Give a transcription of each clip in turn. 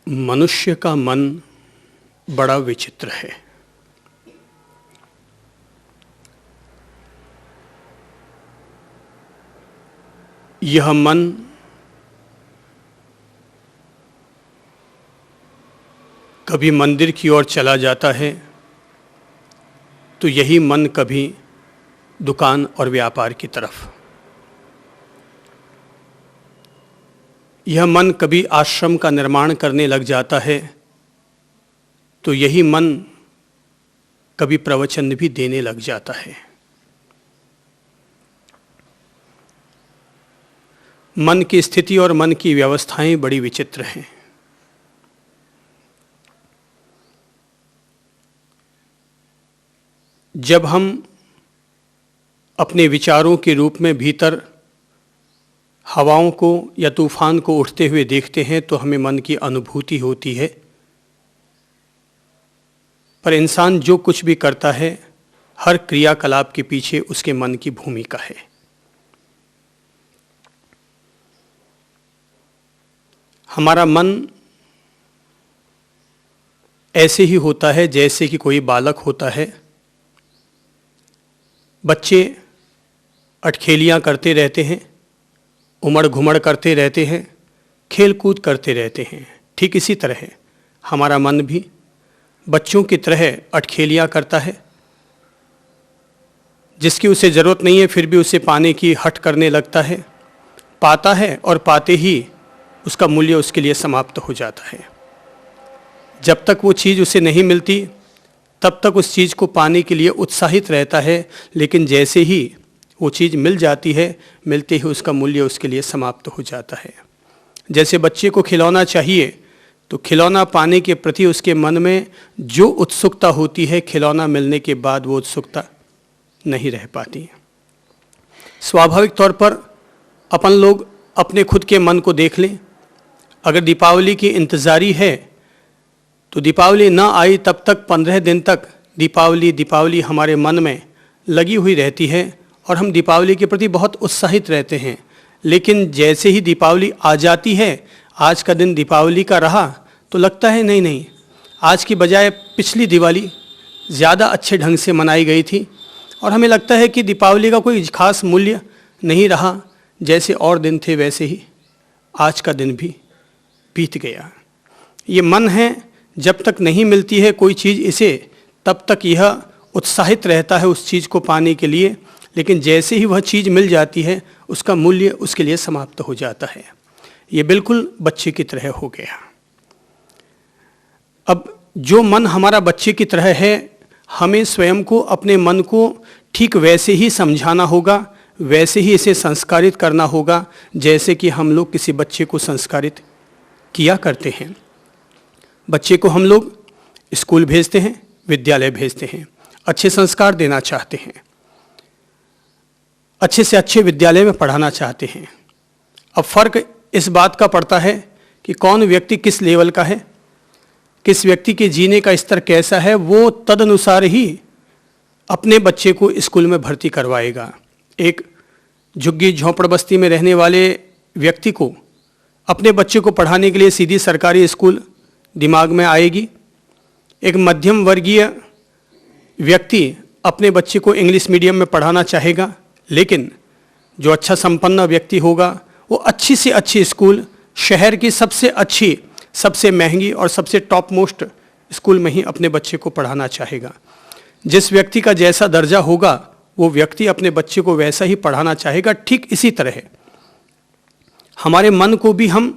मनुष्य का मन बड़ा विचित्र है। यह मन कभी मंदिर की ओर चला जाता है तो यही मन कभी दुकान और व्यापार की तरफ। यह मन कभी आश्रम का निर्माण करने लग जाता है तो यही मन कभी प्रवचन भी देने लग जाता है। मन की स्थिति और मन की व्यवस्थाएं बड़ी विचित्र हैं। जब हम अपने विचारों के रूप में भीतर हवाओं को या तूफान को उठते हुए देखते हैं तो हमें मन की अनुभूति होती है। पर इंसान जो कुछ भी करता है, हर क्रियाकलाप के पीछे उसके मन की भूमिका है। हमारा मन ऐसे ही होता है जैसे कि कोई बालक होता है। बच्चे अटखेलियां करते रहते हैं, उमड़ घुमड़ करते रहते हैं, खेल कूद करते रहते हैं। ठीक इसी तरह हमारा मन भी बच्चों की तरह अटखेलियां करता है। जिसकी उसे ज़रूरत नहीं है फिर भी उसे पाने की हट करने लगता है, पाता है और पाते ही उसका मूल्य उसके लिए समाप्त हो जाता है। जब तक वो चीज़ उसे नहीं मिलती तब तक उस चीज़ को पाने के लिए उत्साहित रहता है, लेकिन जैसे ही वो चीज़ मिल जाती है, मिलते ही उसका मूल्य उसके लिए समाप्त हो जाता है। जैसे बच्चे को खिलौना चाहिए तो खिलौना पाने के प्रति उसके मन में जो उत्सुकता होती है, खिलौना मिलने के बाद वो उत्सुकता नहीं रह पाती। स्वाभाविक तौर पर अपन लोग अपने खुद के मन को देख लें। अगर दीपावली की इंतज़ारी है तो दीपावली ना आई तब तक 15 दिन तक दीपावली हमारे मन में लगी हुई रहती है और हम दीपावली के प्रति बहुत उत्साहित रहते हैं। लेकिन जैसे ही दीपावली आ जाती है, आज का दिन दीपावली का रहा तो लगता है नहीं, आज की बजाय पिछली दिवाली ज़्यादा अच्छे ढंग से मनाई गई थी और हमें लगता है कि दीपावली का कोई खास मूल्य नहीं रहा। जैसे और दिन थे वैसे ही आज का दिन भी बीत गया। ये मन है, जब तक नहीं मिलती है कोई चीज़ इसे, तब तक यह उत्साहित रहता है उस चीज़ को पाने के लिए, लेकिन जैसे ही वह चीज़ मिल जाती है उसका मूल्य उसके लिए समाप्त हो जाता है। ये बिल्कुल बच्चे की तरह हो गया। अब जो मन हमारा बच्चे की तरह है, हमें स्वयं को, अपने मन को ठीक वैसे ही समझाना होगा, वैसे ही इसे संस्कारित करना होगा जैसे कि हम लोग किसी बच्चे को संस्कारित किया करते हैं। बच्चे को हम लोग स्कूल भेजते हैं, विद्यालय भेजते हैं, अच्छे संस्कार देना चाहते हैं, अच्छे से अच्छे विद्यालय में पढ़ाना चाहते हैं। अब फ़र्क इस बात का पड़ता है कि कौन व्यक्ति किस लेवल का है, किस व्यक्ति के जीने का स्तर कैसा है, वो तदनुसार ही अपने बच्चे को स्कूल में भर्ती करवाएगा। एक झुग्गी झोंपड़ बस्ती में रहने वाले व्यक्ति को अपने बच्चे को पढ़ाने के लिए सीधी सरकारी स्कूल दिमाग में आएगी। एक मध्यम वर्गीय व्यक्ति अपने बच्चे को इंग्लिश मीडियम में पढ़ाना चाहेगा, लेकिन जो अच्छा संपन्न व्यक्ति होगा वो अच्छी से अच्छी स्कूल, शहर की सबसे अच्छी, सबसे महंगी और सबसे टॉप मोस्ट स्कूल में ही अपने बच्चे को पढ़ाना चाहेगा। जिस व्यक्ति का जैसा दर्जा होगा वो व्यक्ति अपने बच्चे को वैसा ही पढ़ाना चाहेगा। ठीक इसी तरह हमारे मन को भी हम,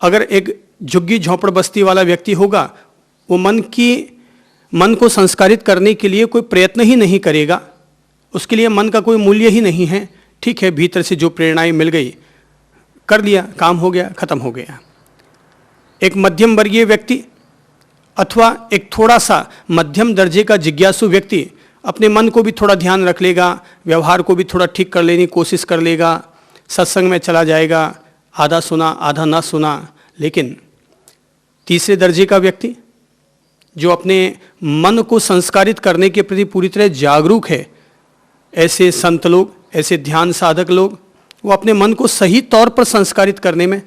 अगर एक झुग्गी झोंपड़ बस्ती वाला व्यक्ति होगा, वो मन को संस्कारित करने के लिए कोई प्रयत्न ही नहीं करेगा, उसके लिए मन का कोई मूल्य ही नहीं है। ठीक है, भीतर से जो प्रेरणाएं मिल गई, कर लिया, काम हो गया, ख़त्म हो गया। एक मध्यम वर्गीय व्यक्ति अथवा एक थोड़ा सा मध्यम दर्जे का जिज्ञासु व्यक्ति अपने मन को भी थोड़ा ध्यान रख लेगा, व्यवहार को भी थोड़ा ठीक कर लेने की कोशिश कर लेगा, सत्संग में चला जाएगा, आधा सुना आधा ना सुना। लेकिन तीसरे दर्जे का व्यक्ति जो अपने मन को संस्कारित करने के प्रति पूरी तरह जागरूक है, ऐसे संत लोग, ऐसे ध्यान साधक लोग, वो अपने मन को सही तौर पर संस्कारित करने में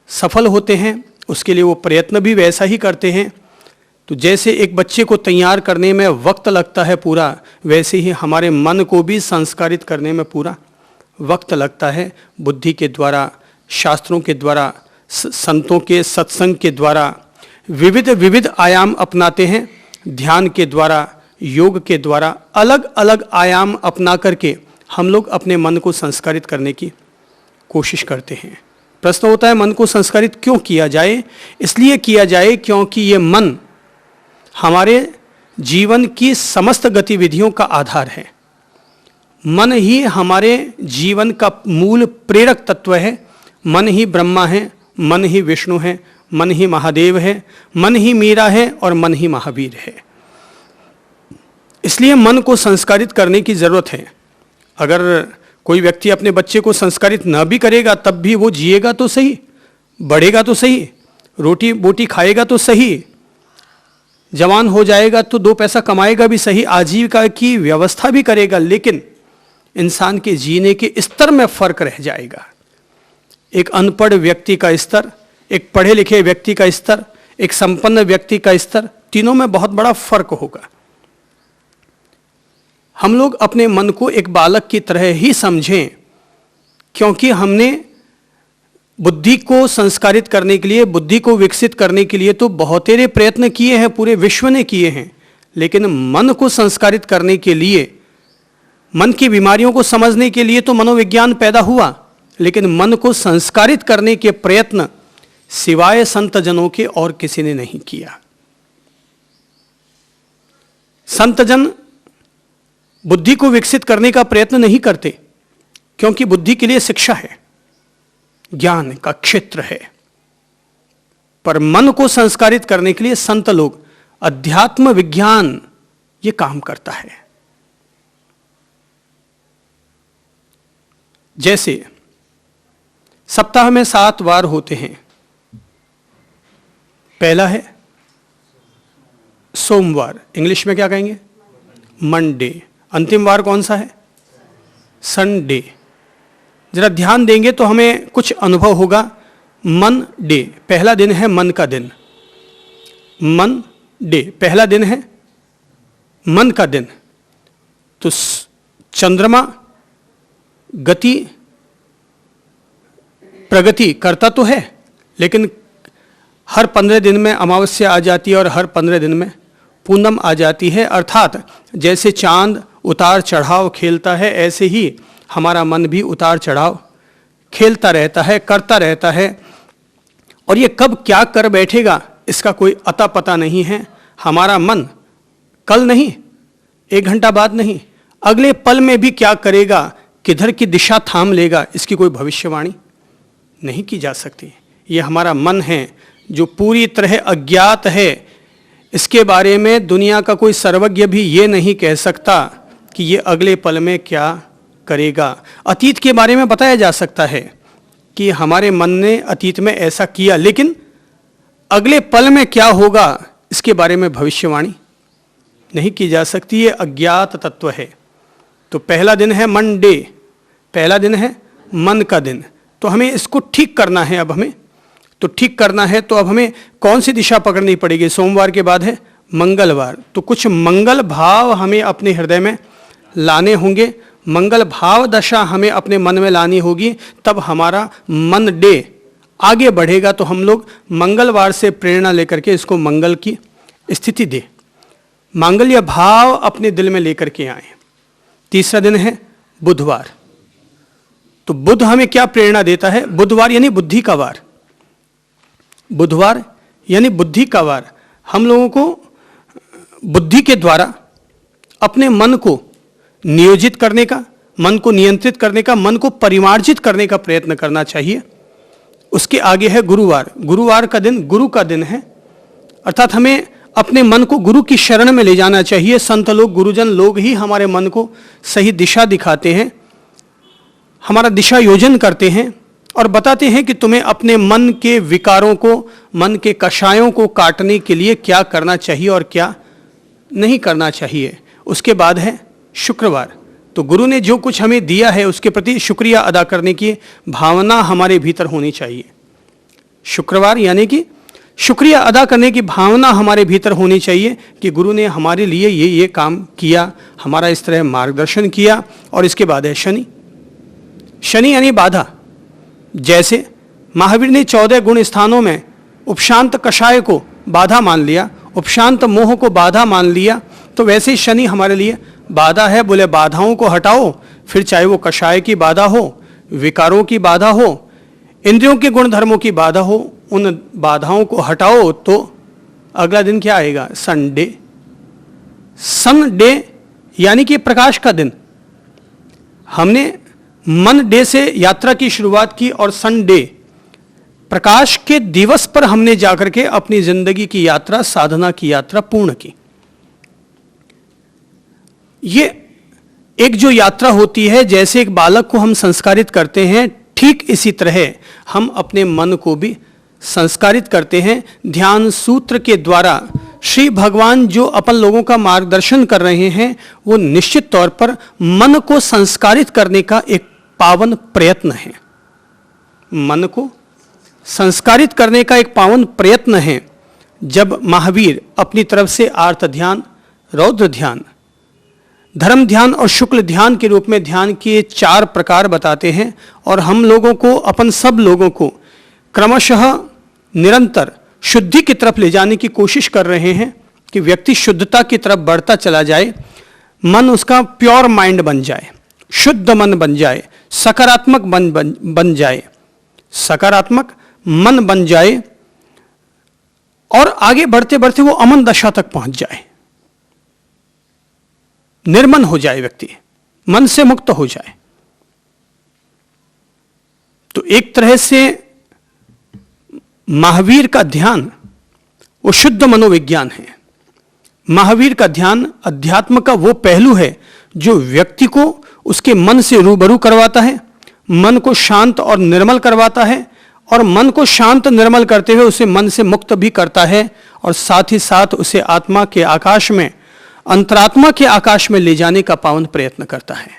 सफल होते हैं, उसके लिए वो प्रयत्न भी वैसा ही करते हैं। तो जैसे एक बच्चे को तैयार करने में वक्त लगता है पूरा, वैसे ही हमारे मन को भी संस्कारित करने में पूरा वक्त लगता है। बुद्धि के द्वारा, शास्त्रों के द्वारा, संतों के सत्संग के द्वारा विविध विविध आयाम अपनाते हैं। ध्यान के द्वारा, योग के द्वारा अलग अलग आयाम अपना करके हम लोग अपने मन को संस्कारित करने की कोशिश करते हैं। प्रश्न होता है मन को संस्कारित क्यों किया जाए? इसलिए किया जाए क्योंकि ये मन हमारे जीवन की समस्त गतिविधियों का आधार है। मन ही हमारे जीवन का मूल प्रेरक तत्व है। मन ही ब्रह्मा है, मन ही विष्णु है, मन ही महादेव है, मन ही मीरा है और मन ही महावीर है। इसलिए मन को संस्कारित करने की जरूरत है। अगर कोई व्यक्ति अपने बच्चे को संस्कारित न भी करेगा तब भी वो जिएगा तो सही, बढ़ेगा तो सही, रोटी बोटी खाएगा तो सही, जवान हो जाएगा तो 2 पैसा कमाएगा भी सही, आजीविका की व्यवस्था भी करेगा, लेकिन इंसान के जीने के स्तर में फर्क रह जाएगा। एक अनपढ़ व्यक्ति का स्तर, एक पढ़े लिखे व्यक्ति का स्तर, एक संपन्न व्यक्ति का स्तर, तीनों में बहुत बड़ा फर्क होगा। हम लोग अपने मन को एक बालक की तरह ही समझें, क्योंकि हमने बुद्धि को संस्कारित करने के लिए, बुद्धि को विकसित करने के लिए तो बहुतेरे प्रयत्न किए हैं, पूरे विश्व ने किए हैं, लेकिन मन को संस्कारित करने के लिए, मन की बीमारियों को समझने के लिए तो मनोविज्ञान पैदा हुआ, लेकिन मन को संस्कारित करने के प्रयत्न सिवाय संत जनों के और किसी ने नहीं किया। संत जन बुद्धि को विकसित करने का प्रयत्न नहीं करते, क्योंकि बुद्धि के लिए शिक्षा है, ज्ञान का क्षेत्र है। पर मन को संस्कारित करने के लिए संत लोग, अध्यात्म विज्ञान ये काम करता है। जैसे सप्ताह में 7 वार होते हैं। पहला है सोमवार, इंग्लिश में क्या कहेंगे? मंडे। अंतिम वार कौन सा है? संडे। जरा ध्यान देंगे तो हमें कुछ अनुभव होगा। मन डे, पहला दिन है मन का दिन। मन डे, पहला दिन है मन का दिन। तो चंद्रमा गति प्रगति करता तो है, लेकिन हर 15 दिन में अमावस्या आ जाती है और हर 15 दिन में पूनम आ जाती है। अर्थात जैसे चांद उतार चढ़ाव खेलता है, ऐसे ही हमारा मन भी उतार चढ़ाव खेलता रहता है, करता रहता है। और ये कब क्या कर बैठेगा इसका कोई अता पता नहीं है। हमारा मन कल नहीं, 1 घंटा बाद नहीं, अगले पल में भी क्या करेगा, किधर की दिशा थाम लेगा, इसकी कोई भविष्यवाणी नहीं की जा सकती। ये हमारा मन है जो पूरी तरह अज्ञात है। इसके बारे में दुनिया का कोई सर्वज्ञ भी ये नहीं कह सकता कि ये अगले पल में क्या करेगा। अतीत के बारे में बताया जा सकता है कि हमारे मन ने अतीत में ऐसा किया, लेकिन अगले पल में क्या होगा इसके बारे में भविष्यवाणी नहीं की जा सकती। ये अज्ञात तत्व है। तो पहला दिन है मंडे, पहला दिन है मन का दिन। तो हमें इसको ठीक करना है। अब हमें तो ठीक करना है, तो अब हमें कौन सी दिशा पकड़नी पड़ेगी? सोमवार के बाद है मंगलवार। तो कुछ मंगल भाव हमें अपने हृदय में लाने होंगे, मंगल भाव दशा हमें अपने मन में लानी होगी, तब हमारा मन डे आगे बढ़ेगा। तो हम लोग मंगलवार से प्रेरणा लेकर के इसको मंगल की स्थिति दे, मांगल्य भाव अपने दिल में लेकर के आए। तीसरा दिन है बुधवार। तो बुध हमें क्या प्रेरणा देता है? बुधवार यानी बुद्धि का वार। बुधवार यानी बुद्धि का वार। हम लोगों को बुद्धि के द्वारा अपने मन को नियोजित करने का, मन को नियंत्रित करने का, मन को परिमार्जित करने का प्रयत्न करना चाहिए। उसके आगे है गुरुवार। गुरुवार का दिन गुरु का दिन है, अर्थात हमें अपने मन को गुरु की शरण में ले जाना चाहिए। संत लोग, गुरुजन लोग ही हमारे मन को सही दिशा दिखाते हैं, हमारा दिशा योजन करते हैं और बताते हैं कि तुम्हें अपने मन के विकारों को, मन के कषायों को काटने के लिए क्या करना चाहिए और क्या नहीं करना चाहिए। उसके बाद है शुक्रवार। तो गुरु ने जो कुछ हमें दिया है उसके प्रति शुक्रिया अदा करने की भावना हमारे भीतर होनी चाहिए। शुक्रवार यानी कि शुक्रिया अदा करने की भावना हमारे भीतर होनी चाहिए कि गुरु ने हमारे लिए ये काम किया, हमारा इस तरह मार्गदर्शन किया। और इसके बाद है शनि। शनि यानी बाधा। जैसे महावीर ने 14 गुण स्थानों में उपशांत कषाय को बाधा मान लिया, उपशांत मोह को बाधा मान लिया, तो वैसे ही शनि हमारे लिए बाधा है। बोले बाधाओं को हटाओ, फिर चाहे वो कषाय की बाधा हो, विकारों की बाधा हो, इंद्रियों के गुण धर्मों की बाधा हो, उन बाधाओं को हटाओ तो अगला दिन क्या आएगा? संडे। संडे यानी कि प्रकाश का दिन। हमने मन डे से यात्रा की शुरुआत की और संडे प्रकाश के दिवस पर हमने जाकर के अपनी जिंदगी की यात्रा, साधना की यात्रा पूर्ण की। ये एक जो यात्रा होती है, जैसे एक बालक को हम संस्कारित करते हैं, ठीक इसी तरह हम अपने मन को भी संस्कारित करते हैं। ध्यान सूत्र के द्वारा श्री भगवान जो अपन लोगों का मार्गदर्शन कर रहे हैं, वो निश्चित तौर पर मन को संस्कारित करने का एक पावन प्रयत्न है। मन को संस्कारित करने का एक पावन प्रयत्न है। जब महावीर अपनी तरफ से आर्त ध्यान, रौद्र ध्यान, धर्म ध्यान और शुक्ल ध्यान के रूप में ध्यान के 4 प्रकार बताते हैं, और हम लोगों को, अपन सब लोगों को क्रमशः निरंतर शुद्धि की तरफ ले जाने की कोशिश कर रहे हैं कि व्यक्ति शुद्धता की तरफ बढ़ता चला जाए, मन उसका प्योर माइंड बन जाए, शुद्ध मन बन जाए, सकारात्मक मन बन जाए, सकारात्मक मन बन जाए, और आगे बढ़ते बढ़ते वो अमन दशा तक पहुंच जाए, निर्मल हो जाए, व्यक्ति मन से मुक्त हो जाए। तो एक तरह से महावीर का ध्यान वो शुद्ध मनोविज्ञान है। महावीर का ध्यान अध्यात्म का वो पहलू है जो व्यक्ति को उसके मन से रूबरू करवाता है, मन को शांत और निर्मल करवाता है, और मन को शांत निर्मल करते हुए उसे मन से मुक्त भी करता है, और साथ ही साथ उसे आत्मा के आकाश में, अंतरात्मा के आकाश में ले जाने का पावन प्रयत्न करता है।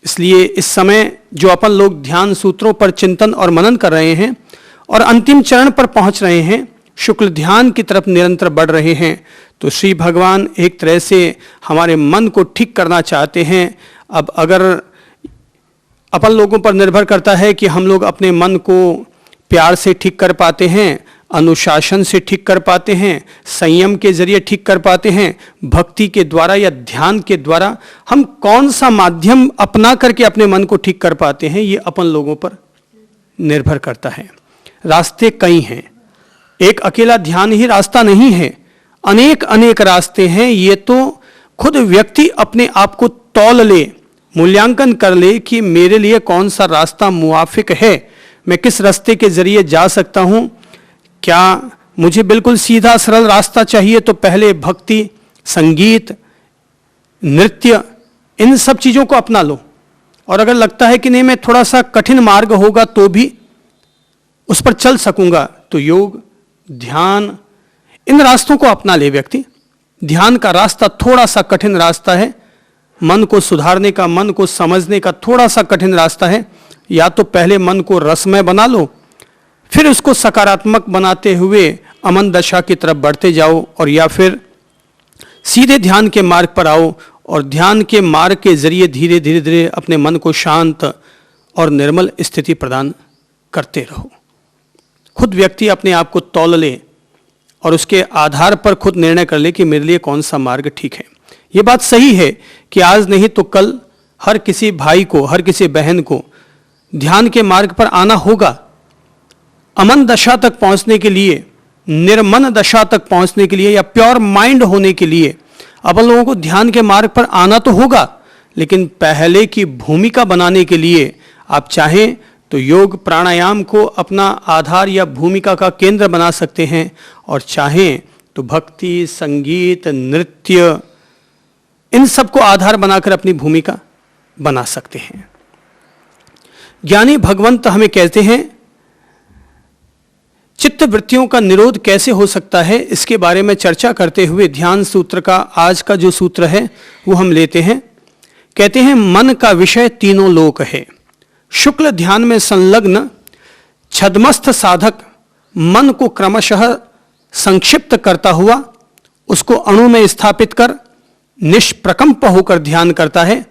इसलिए इस समय जो अपन लोग ध्यान सूत्रों पर चिंतन और मनन कर रहे हैं और अंतिम चरण पर पहुंच रहे हैं, शुक्ल ध्यान की तरफ निरंतर बढ़ रहे हैं, तो श्री भगवान एक तरह से हमारे मन को ठीक करना चाहते हैं। अब अगर अपन लोगों पर निर्भर करता है कि हम लोग अपने मन को प्यार से ठीक कर पाते हैं, अनुशासन से ठीक कर पाते हैं, संयम के जरिए ठीक कर पाते हैं, भक्ति के द्वारा या ध्यान के द्वारा हम कौन सा माध्यम अपना करके अपने मन को ठीक कर पाते हैं, ये अपन लोगों पर निर्भर करता है। रास्ते कई हैं, एक अकेला ध्यान ही रास्ता नहीं है, अनेक अनेक रास्ते हैं। ये तो खुद व्यक्ति अपने आप को तौल ले, मूल्यांकन कर ले कि मेरे लिए कौन सा रास्ता मुआफिक है, मैं किस रास्ते के जरिए जा सकता हूं। क्या मुझे बिल्कुल सीधा सरल रास्ता चाहिए तो पहले भक्ति, संगीत, नृत्य, इन सब चीजों को अपना लो, और अगर लगता है कि नहीं मैं थोड़ा सा कठिन मार्ग होगा तो भी उस पर चल सकूंगा, तो योग, ध्यान, इन रास्तों को अपना ले व्यक्ति। ध्यान का रास्ता थोड़ा सा कठिन रास्ता है, मन को सुधारने का, मन को समझने का थोड़ा सा कठिन रास्ता है। या तो पहले मन को रसमय बना लो, फिर उसको सकारात्मक बनाते हुए अमन दशा की तरफ बढ़ते जाओ, और या फिर सीधे ध्यान के मार्ग पर आओ और ध्यान के मार्ग के जरिए धीरे धीरे धीरे अपने मन को शांत और निर्मल स्थिति प्रदान करते रहो। खुद व्यक्ति अपने आप को तौल ले और उसके आधार पर खुद निर्णय कर ले कि मेरे लिए कौन सा मार्ग ठीक है। ये बात सही है कि आज नहीं तो कल हर किसी भाई को, हर किसी बहन को ध्यान के मार्ग पर आना होगा। अमन दशा तक पहुंचने के लिए, निर्मन दशा तक पहुंचने के लिए या प्योर माइंड होने के लिए अपन लोगों को ध्यान के मार्ग पर आना तो होगा, लेकिन पहले की भूमिका बनाने के लिए आप चाहें तो योग प्राणायाम को अपना आधार या भूमिका का केंद्र बना सकते हैं, और चाहें तो भक्ति, संगीत, नृत्य, इन सब को आधार बनाकर अपनी भूमिका बना सकते हैं। ज्ञानी भगवंत हमें कहते हैं चित्त वृत्तियों का निरोध कैसे हो सकता है, इसके बारे में चर्चा करते हुए ध्यान सूत्र का आज का जो सूत्र है वो हम लेते हैं। कहते हैं मन का विषय तीनों लोक है, शुक्ल ध्यान में संलग्न छद्मस्थ साधक मन को क्रमशः संक्षिप्त करता हुआ उसको अणु में स्थापित कर निष्प्रकंप होकर ध्यान करता है।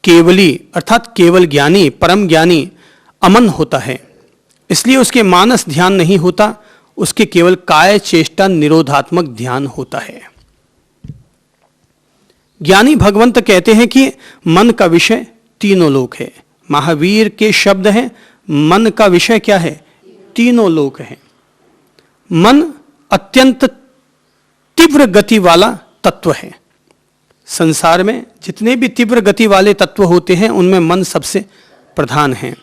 केवली अर्थात केवल ज्ञानी, परम ज्ञानी अमन होता है, इसलिए उसके मानस ध्यान नहीं होता, उसके केवल काय चेष्टा निरोधात्मक ध्यान होता है। ज्ञानी भगवंत कहते हैं कि मन का विषय तीनों लोक है। महावीर के शब्द हैं, मन का विषय क्या है? तीनों लोक है। मन अत्यंत तीव्र गति वाला तत्व है। संसार में जितने भी तीव्र गति वाले तत्व होते हैं उनमें मन सबसे प्रधान है।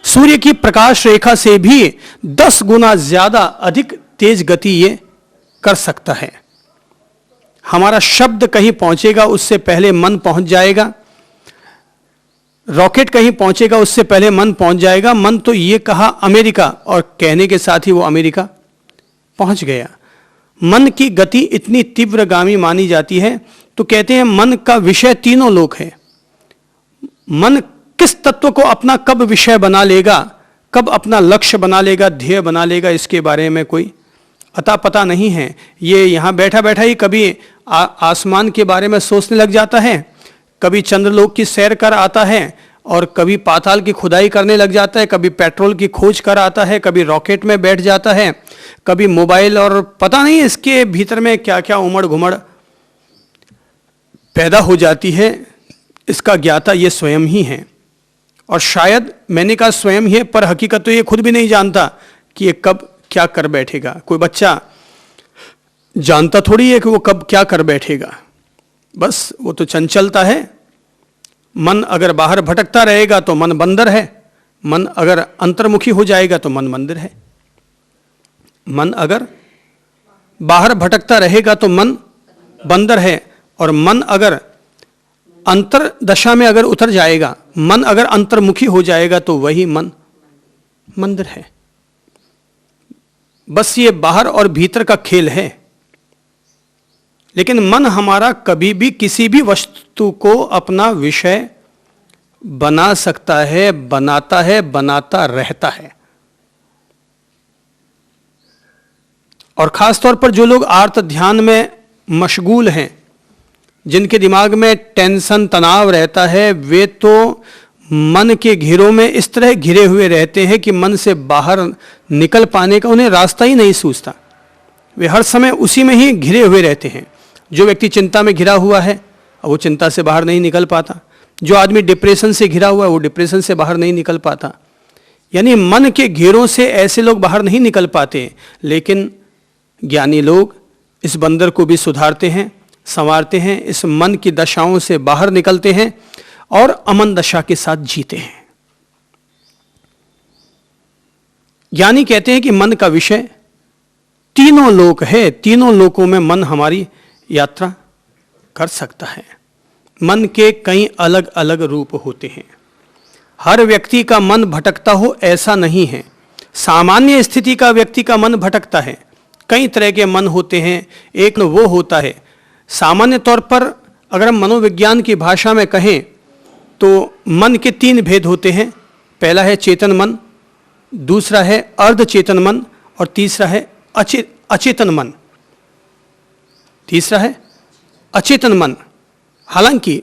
सूर्य की प्रकाश रेखा से भी 10 गुना ज्यादा अधिक तेज गति ये कर सकता है। हमारा शब्द कहीं पहुंचेगा उससे पहले मन पहुंच जाएगा, रॉकेट कहीं पहुंचेगा उससे पहले मन पहुंच जाएगा। मन तो ये कहा अमेरिका और कहने के साथ ही वो अमेरिका पहुंच गया। मन की गति इतनी तीव्रगामी मानी जाती है, तो कहते हैं मन का विषय तीनों लोक है। मन किस तत्व को अपना कब विषय बना लेगा, कब अपना लक्ष्य बना लेगा, ध्येय बना लेगा, इसके बारे में कोई अता पता नहीं है। ये यहाँ बैठा बैठा ही कभी आसमान के बारे में सोचने लग जाता है, कभी चंद्रलोक की सैर कर आता है और कभी पाताल की खुदाई करने लग जाता है, कभी पेट्रोल की खोज कर आता है, कभी रॉकेट में बैठ जाता है, कभी मोबाइल, और पता नहीं इसके भीतर में क्या क्या उमड़ घुमड़ पैदा हो जाती है। इसका ज्ञाता ये स्वयं ही है। और शायद मैंने कहा स्वयं ही है, पर हकीकत तो ये खुद भी नहीं जानता कि ये कब क्या कर बैठेगा। कोई बच्चा जानता थोड़ी है कि वो कब क्या कर बैठेगा, बस वो तो चंचलता है। मन अगर बाहर भटकता रहेगा तो मन बंदर है, मन अगर अंतर्मुखी हो जाएगा तो मन मंदिर है। मन अगर बाहर भटकता रहेगा तो मन बंदर है, और मन अगर अंतर दशा में अगर उतर जाएगा, मन अगर अंतर्मुखी हो जाएगा तो वही मन मंदिर है। बस ये बाहर और भीतर का खेल है। लेकिन मन हमारा कभी भी किसी भी वस्तु को अपना विषय बना सकता है, बनाता रहता है। और खास तौर पर जो लोग आर्त ध्यान में मशगूल हैं, जिनके दिमाग में टेंशन तनाव रहता है, वे तो मन के घेरों में इस तरह घिरे हुए रहते हैं कि मन से बाहर निकल पाने का उन्हें रास्ता ही नहीं सूझता। वे हर समय उसी में ही घिरे हुए रहते हैं। जो व्यक्ति चिंता में घिरा हुआ है वो चिंता से बाहर नहीं निकल पाता। जो आदमी डिप्रेशन से घिरा हुआ है वो डिप्रेशन से बाहर नहीं निकल पाता। यानी मन के घेरों से ऐसे लोग बाहर नहीं निकल पाते। लेकिन ज्ञानी लोग इस बंदर को भी सुधारते हैं, संवारते हैं, इस मन की दशाओं से बाहर निकलते हैं और अमन दशा के साथ जीते हैं। ज्ञानी कहते हैं कि मन का विषय तीनों लोक है। तीनों लोकों में मन हमारी यात्रा कर सकता है। मन के कई अलग अलग रूप होते हैं। हर व्यक्ति का मन भटकता हो ऐसा नहीं है। सामान्य स्थिति का व्यक्ति का मन भटकता है। कई तरह के मन होते हैं। एक वो होता है सामान्य तौर पर, अगर हम मनोविज्ञान की भाषा में कहें तो मन के 3 भेद होते हैं। पहला है चेतन मन, दूसरा है अर्धचेतन मन और तीसरा है अचेतन मन। तीसरा है अचेतन मन। हालांकि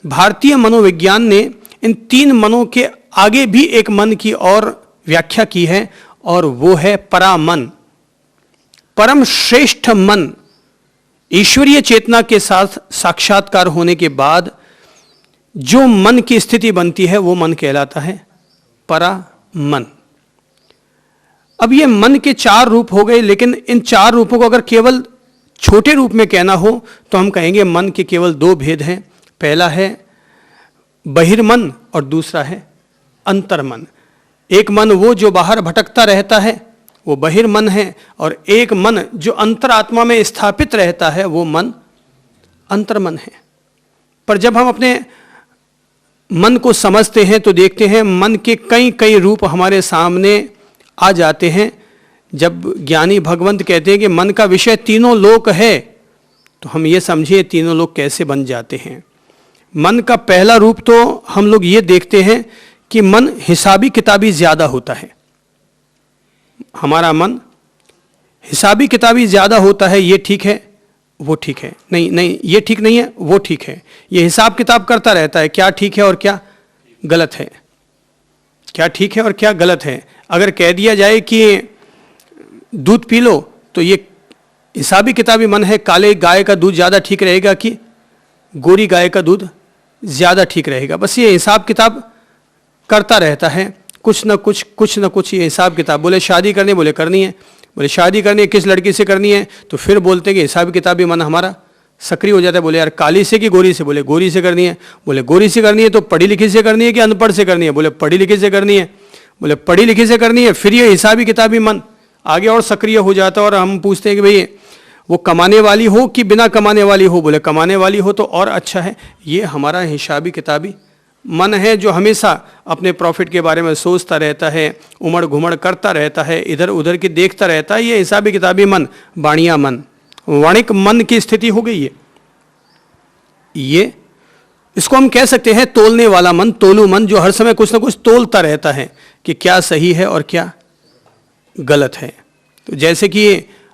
भारतीय मनोविज्ञान ने इन 3 मनों के आगे भी एक मन की और व्याख्या की है, और वो है परामन, परम श्रेष्ठ मन। ईश्वरीय चेतना के साथ साक्षात्कार होने के बाद जो मन की स्थिति बनती है वो मन कहलाता है परामन। अब ये मन के 4 रूप हो गए, लेकिन इन 4 रूपों को अगर केवल छोटे रूप में कहना हो तो हम कहेंगे मन के केवल 2 भेद हैं। पहला है बहिर्मन और दूसरा है अंतर्मन। एक मन वो जो बाहर भटकता रहता है वो बहिर्मन है, और एक मन जो अंतरात्मा में स्थापित रहता है वो मन अंतर्मन है। पर जब हम अपने मन को समझते हैं तो देखते हैं मन के कई रूप हमारे सामने आ जाते हैं। जब ज्ञानी भगवंत कहते हैं कि मन का विषय तीनों लोक है, तो हम ये समझिए तीनों लोक कैसे बन जाते हैं। मन का पहला रूप तो हम लोग ये देखते हैं कि मन हिसाबी किताबी ज्यादा होता है। हमारा मन हिसाबी किताबी ज़्यादा होता है, ये ठीक है वो ठीक है, नहीं नहीं ये ठीक नहीं है वो ठीक है, ये हिसाब किताब करता रहता है क्या ठीक है और क्या गलत है, क्या ठीक है और क्या गलत है। अगर कह दिया जाए कि दूध पी लो तो ये हिसाबी किताबी मन है, काले गाय का दूध ज़्यादा ठीक रहेगा कि गोरी गाय का दूध ज़्यादा ठीक रहेगा। बस ये हिसाब किताब करता रहता है, कुछ न कुछ ये हिसाब किताब। बोले शादी करनी, बोले करनी है, बोले शादी करनी है किस लड़की से करनी है, तो फिर बोलते हैं कि हिसाब किताबी मन हमारा सक्रिय हो जाता है। बोले यार काली से कि गोरी से, बोले गोरी से करनी है, बोले गोरी से करनी है तो पढ़ी लिखी से करनी है कि अनपढ़ से करनी है, बोले पढ़ी लिखी से करनी है, बोले पढ़ी लिखी से करनी है। फिर ये हिसाबी किताबी मन आगे और सक्रिय हो जाता है और हम पूछते हैं कि भाई वो कमाने वाली हो कि बिना कमाने वाली हो, बोले कमाने वाली हो तो और अच्छा है। ये हमारा हिसाबी किताबी मन है जो हमेशा अपने प्रॉफिट के बारे में सोचता रहता है, उमड़ घुमड़ करता रहता है, इधर उधर की देखता रहता है। ये हिसाबी किताबी मन, वाणिया मन, वाणिक मन की स्थिति हो गई है। ये इसको हम कह सकते हैं तोलने वाला मन, तोलू मन, जो हर समय कुछ ना कुछ तोलता रहता है कि क्या सही है और क्या गलत है। तो जैसे कि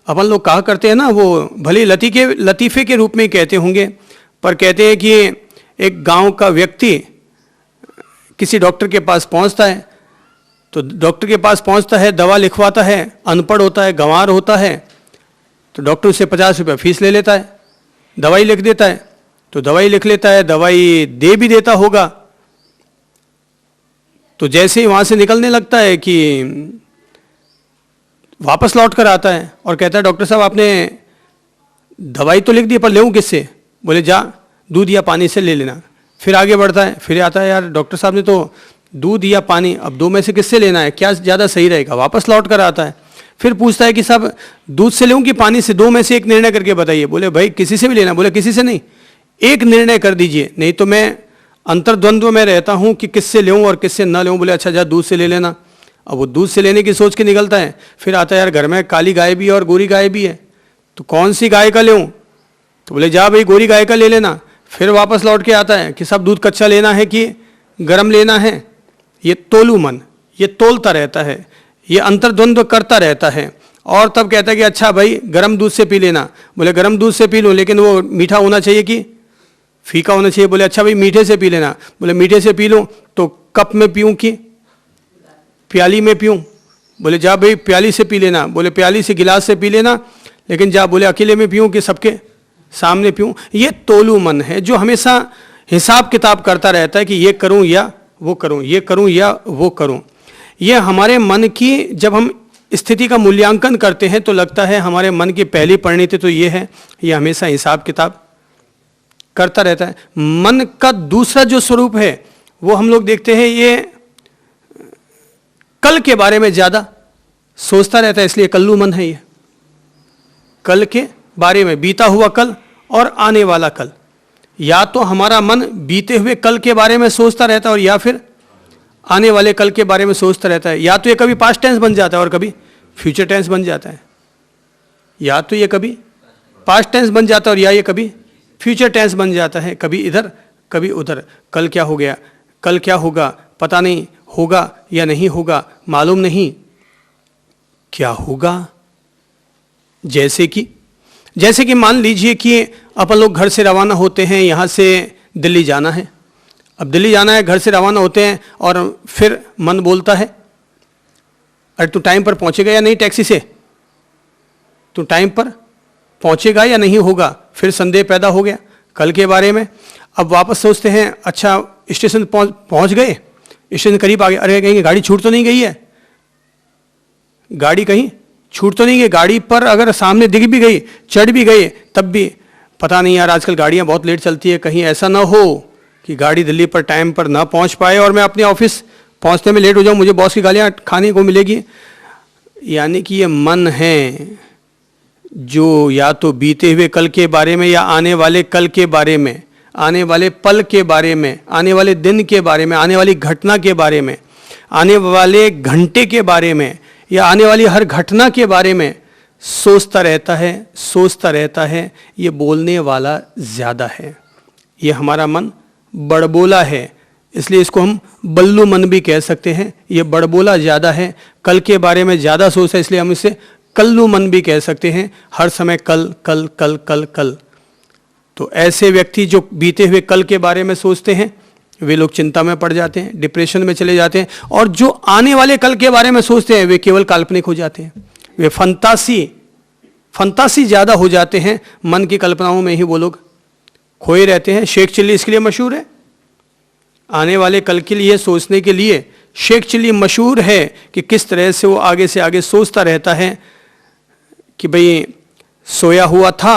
अपन लोग कहा करते हैं ना, वो भले लतीफ़े के रूप में कहते होंगे, पर कहते हैं कि एक गांव का व्यक्ति किसी डॉक्टर के पास पहुंचता है, तो डॉक्टर के पास पहुंचता है, दवा लिखवाता है, अनपढ़ होता है, गंवार होता है, तो डॉक्टर उससे 50 रुपये फीस ले लेता है, दवाई लिख देता है, तो दवाई लिख लेता है, दवाई दे भी देता होगा। तो जैसे ही वहाँ से निकलने लगता है कि वापस लौट कर आता है और कहता है डॉक्टर साहब आपने दवाई तो लिख दी पर लेऊँ किससे, बोले जा दूध या पानी से ले लेना। फिर आगे बढ़ता है, फिर आता है यार डॉक्टर साहब ने तो दूध या पानी, अब दो में से किससे लेना है, क्या ज़्यादा सही रहेगा। वापस लौट कर आता है, फिर पूछता है कि साहब दूध से लेऊँ कि पानी से, दो में से एक निर्णय करके बताइए। बोले भाई किसी से भी लेना, बोले किसी से नहीं, एक निर्णय कर दीजिए, नहीं तो मैं अंतर्द्वंद्व में रहता हूँ कि किससे लेऊँ और किससे ना लेऊँ। बोले अच्छा जा दूध से ले लेना। अब वो दूध से लेने की सोच के निकलता है, फिर आता है यार घर में काली गाय भी है और गोरी गाय भी है, तो कौन सी गाय का लेऊँ, तो बोले जा भाई गोरी गाय का ले लेना। फिर वापस लौट के आता है कि सब दूध कच्चा लेना है कि गर्म लेना है। ये तोलू मन, ये तोलता रहता है, ये अंतर्द्वंद्व करता रहता है। और तब कहता है कि अच्छा भाई गर्म दूध से पी लेना। बोले गर्म दूध से पी लूँ, लेकिन वो मीठा होना चाहिए कि फीका होना चाहिए। बोले अच्छा भाई मीठे से पी लेना। बोले मीठे से पी लूँ तो कप में पीऊँ कि प्याली में पीऊँ। बोले जा भाई प्याली से पी लेना। बोले प्याली से गिलास से पी लेना, लेकिन जा बोले अकेले में पीऊँ कि सबके सामने पीऊँ। ये तोलू मन है जो हमेशा हिसाब किताब करता रहता है कि ये करूँ या वो करूँ, ये करूँ या वो करूँ। ये हमारे मन की जब हम स्थिति का मूल्यांकन करते हैं तो लगता है हमारे मन की पहली परिणति तो ये है, ये हमेशा हिसाब किताब करता रहता है। मन का दूसरा जो स्वरूप है वो हम लोग देखते हैं, ये कल के बारे में ज़्यादा सोचता रहता है, इसलिए कल्लू मन है। ये कल के बारे में, बीता हुआ कल और आने वाला कल, या तो हमारा मन बीते हुए कल के बारे में सोचता रहता है और या फिर आने वाले कल के बारे में सोचता रहता है। या तो ये कभी पास्ट टेंस बन जाता है और कभी फ्यूचर टेंस बन जाता है, या तो ये कभी पास्ट टेंस बन जाता है और या ये कभी फ्यूचर टेंस बन जाता है, कभी इधर कभी उधर। कल क्या हो गया, कल क्या होगा पता नहीं, होगा या नहीं होगा मालूम नहीं, क्या होगा। जैसे कि मान लीजिए कि अपन लोग घर से रवाना होते हैं, यहाँ से दिल्ली जाना है। अब दिल्ली जाना है, घर से रवाना होते हैं और फिर मन बोलता है अरे तू टाइम पर पहुँचेगा या नहीं, टैक्सी से तू टाइम पर पहुँचेगा या नहीं होगा। फिर संदेह पैदा हो गया कल के बारे में। अब वापस सोचते हैं अच्छा स्टेशन पहुँच गए, स्टेशन करीब आ गए, अरे कहीं गाड़ी छूट तो नहीं गई है, गाड़ी कहीं छूट तो नहीं गई। गाड़ी पर अगर सामने दिख भी गई, चढ़ भी गए, तब भी पता नहीं यार आजकल गाड़ियाँ बहुत लेट चलती है, कहीं ऐसा ना हो कि गाड़ी दिल्ली पर टाइम पर ना पहुँच पाए और मैं अपने ऑफिस पहुँचने में लेट हो जाऊँ, मुझे बॉस की गालियाँ खाने को मिलेगी। यानी कि ये मन है जो या तो बीते हुए कल के बारे में या आने वाले कल के बारे में, आने वाले पल के बारे में, आने वाले दिन के बारे में, आने वाली घटना के बारे में, आने वाले घंटे के बारे में या आने वाली हर घटना के बारे में सोचता रहता है। ये बोलने वाला ज़्यादा है, ये हमारा मन बड़बोला है, इसलिए इसको हम बल्लू मन भी कह सकते हैं। ये बड़बोला ज़्यादा है, कल के बारे में ज़्यादा सोचता है, इसलिए हम इसे कल्लू मन भी कह सकते हैं। हर समय कल कल कल कल कल। तो ऐसे व्यक्ति जो बीते हुए कल के बारे में सोचते हैं वे लोग चिंता में पड़ जाते हैं, डिप्रेशन में चले जाते हैं। और जो आने वाले कल के बारे में सोचते हैं वे केवल काल्पनिक हो जाते हैं, वे फंतासी ज़्यादा हो जाते हैं। मन की कल्पनाओं में ही वो लोग खोए रहते हैं। शेख चिल्ली इसके लिए मशहूर है, आने वाले कल के लिए सोचने के लिए शेख चिल्ली मशहूर है कि किस तरह से वो आगे से आगे सोचता रहता है कि भाई सोया हुआ था,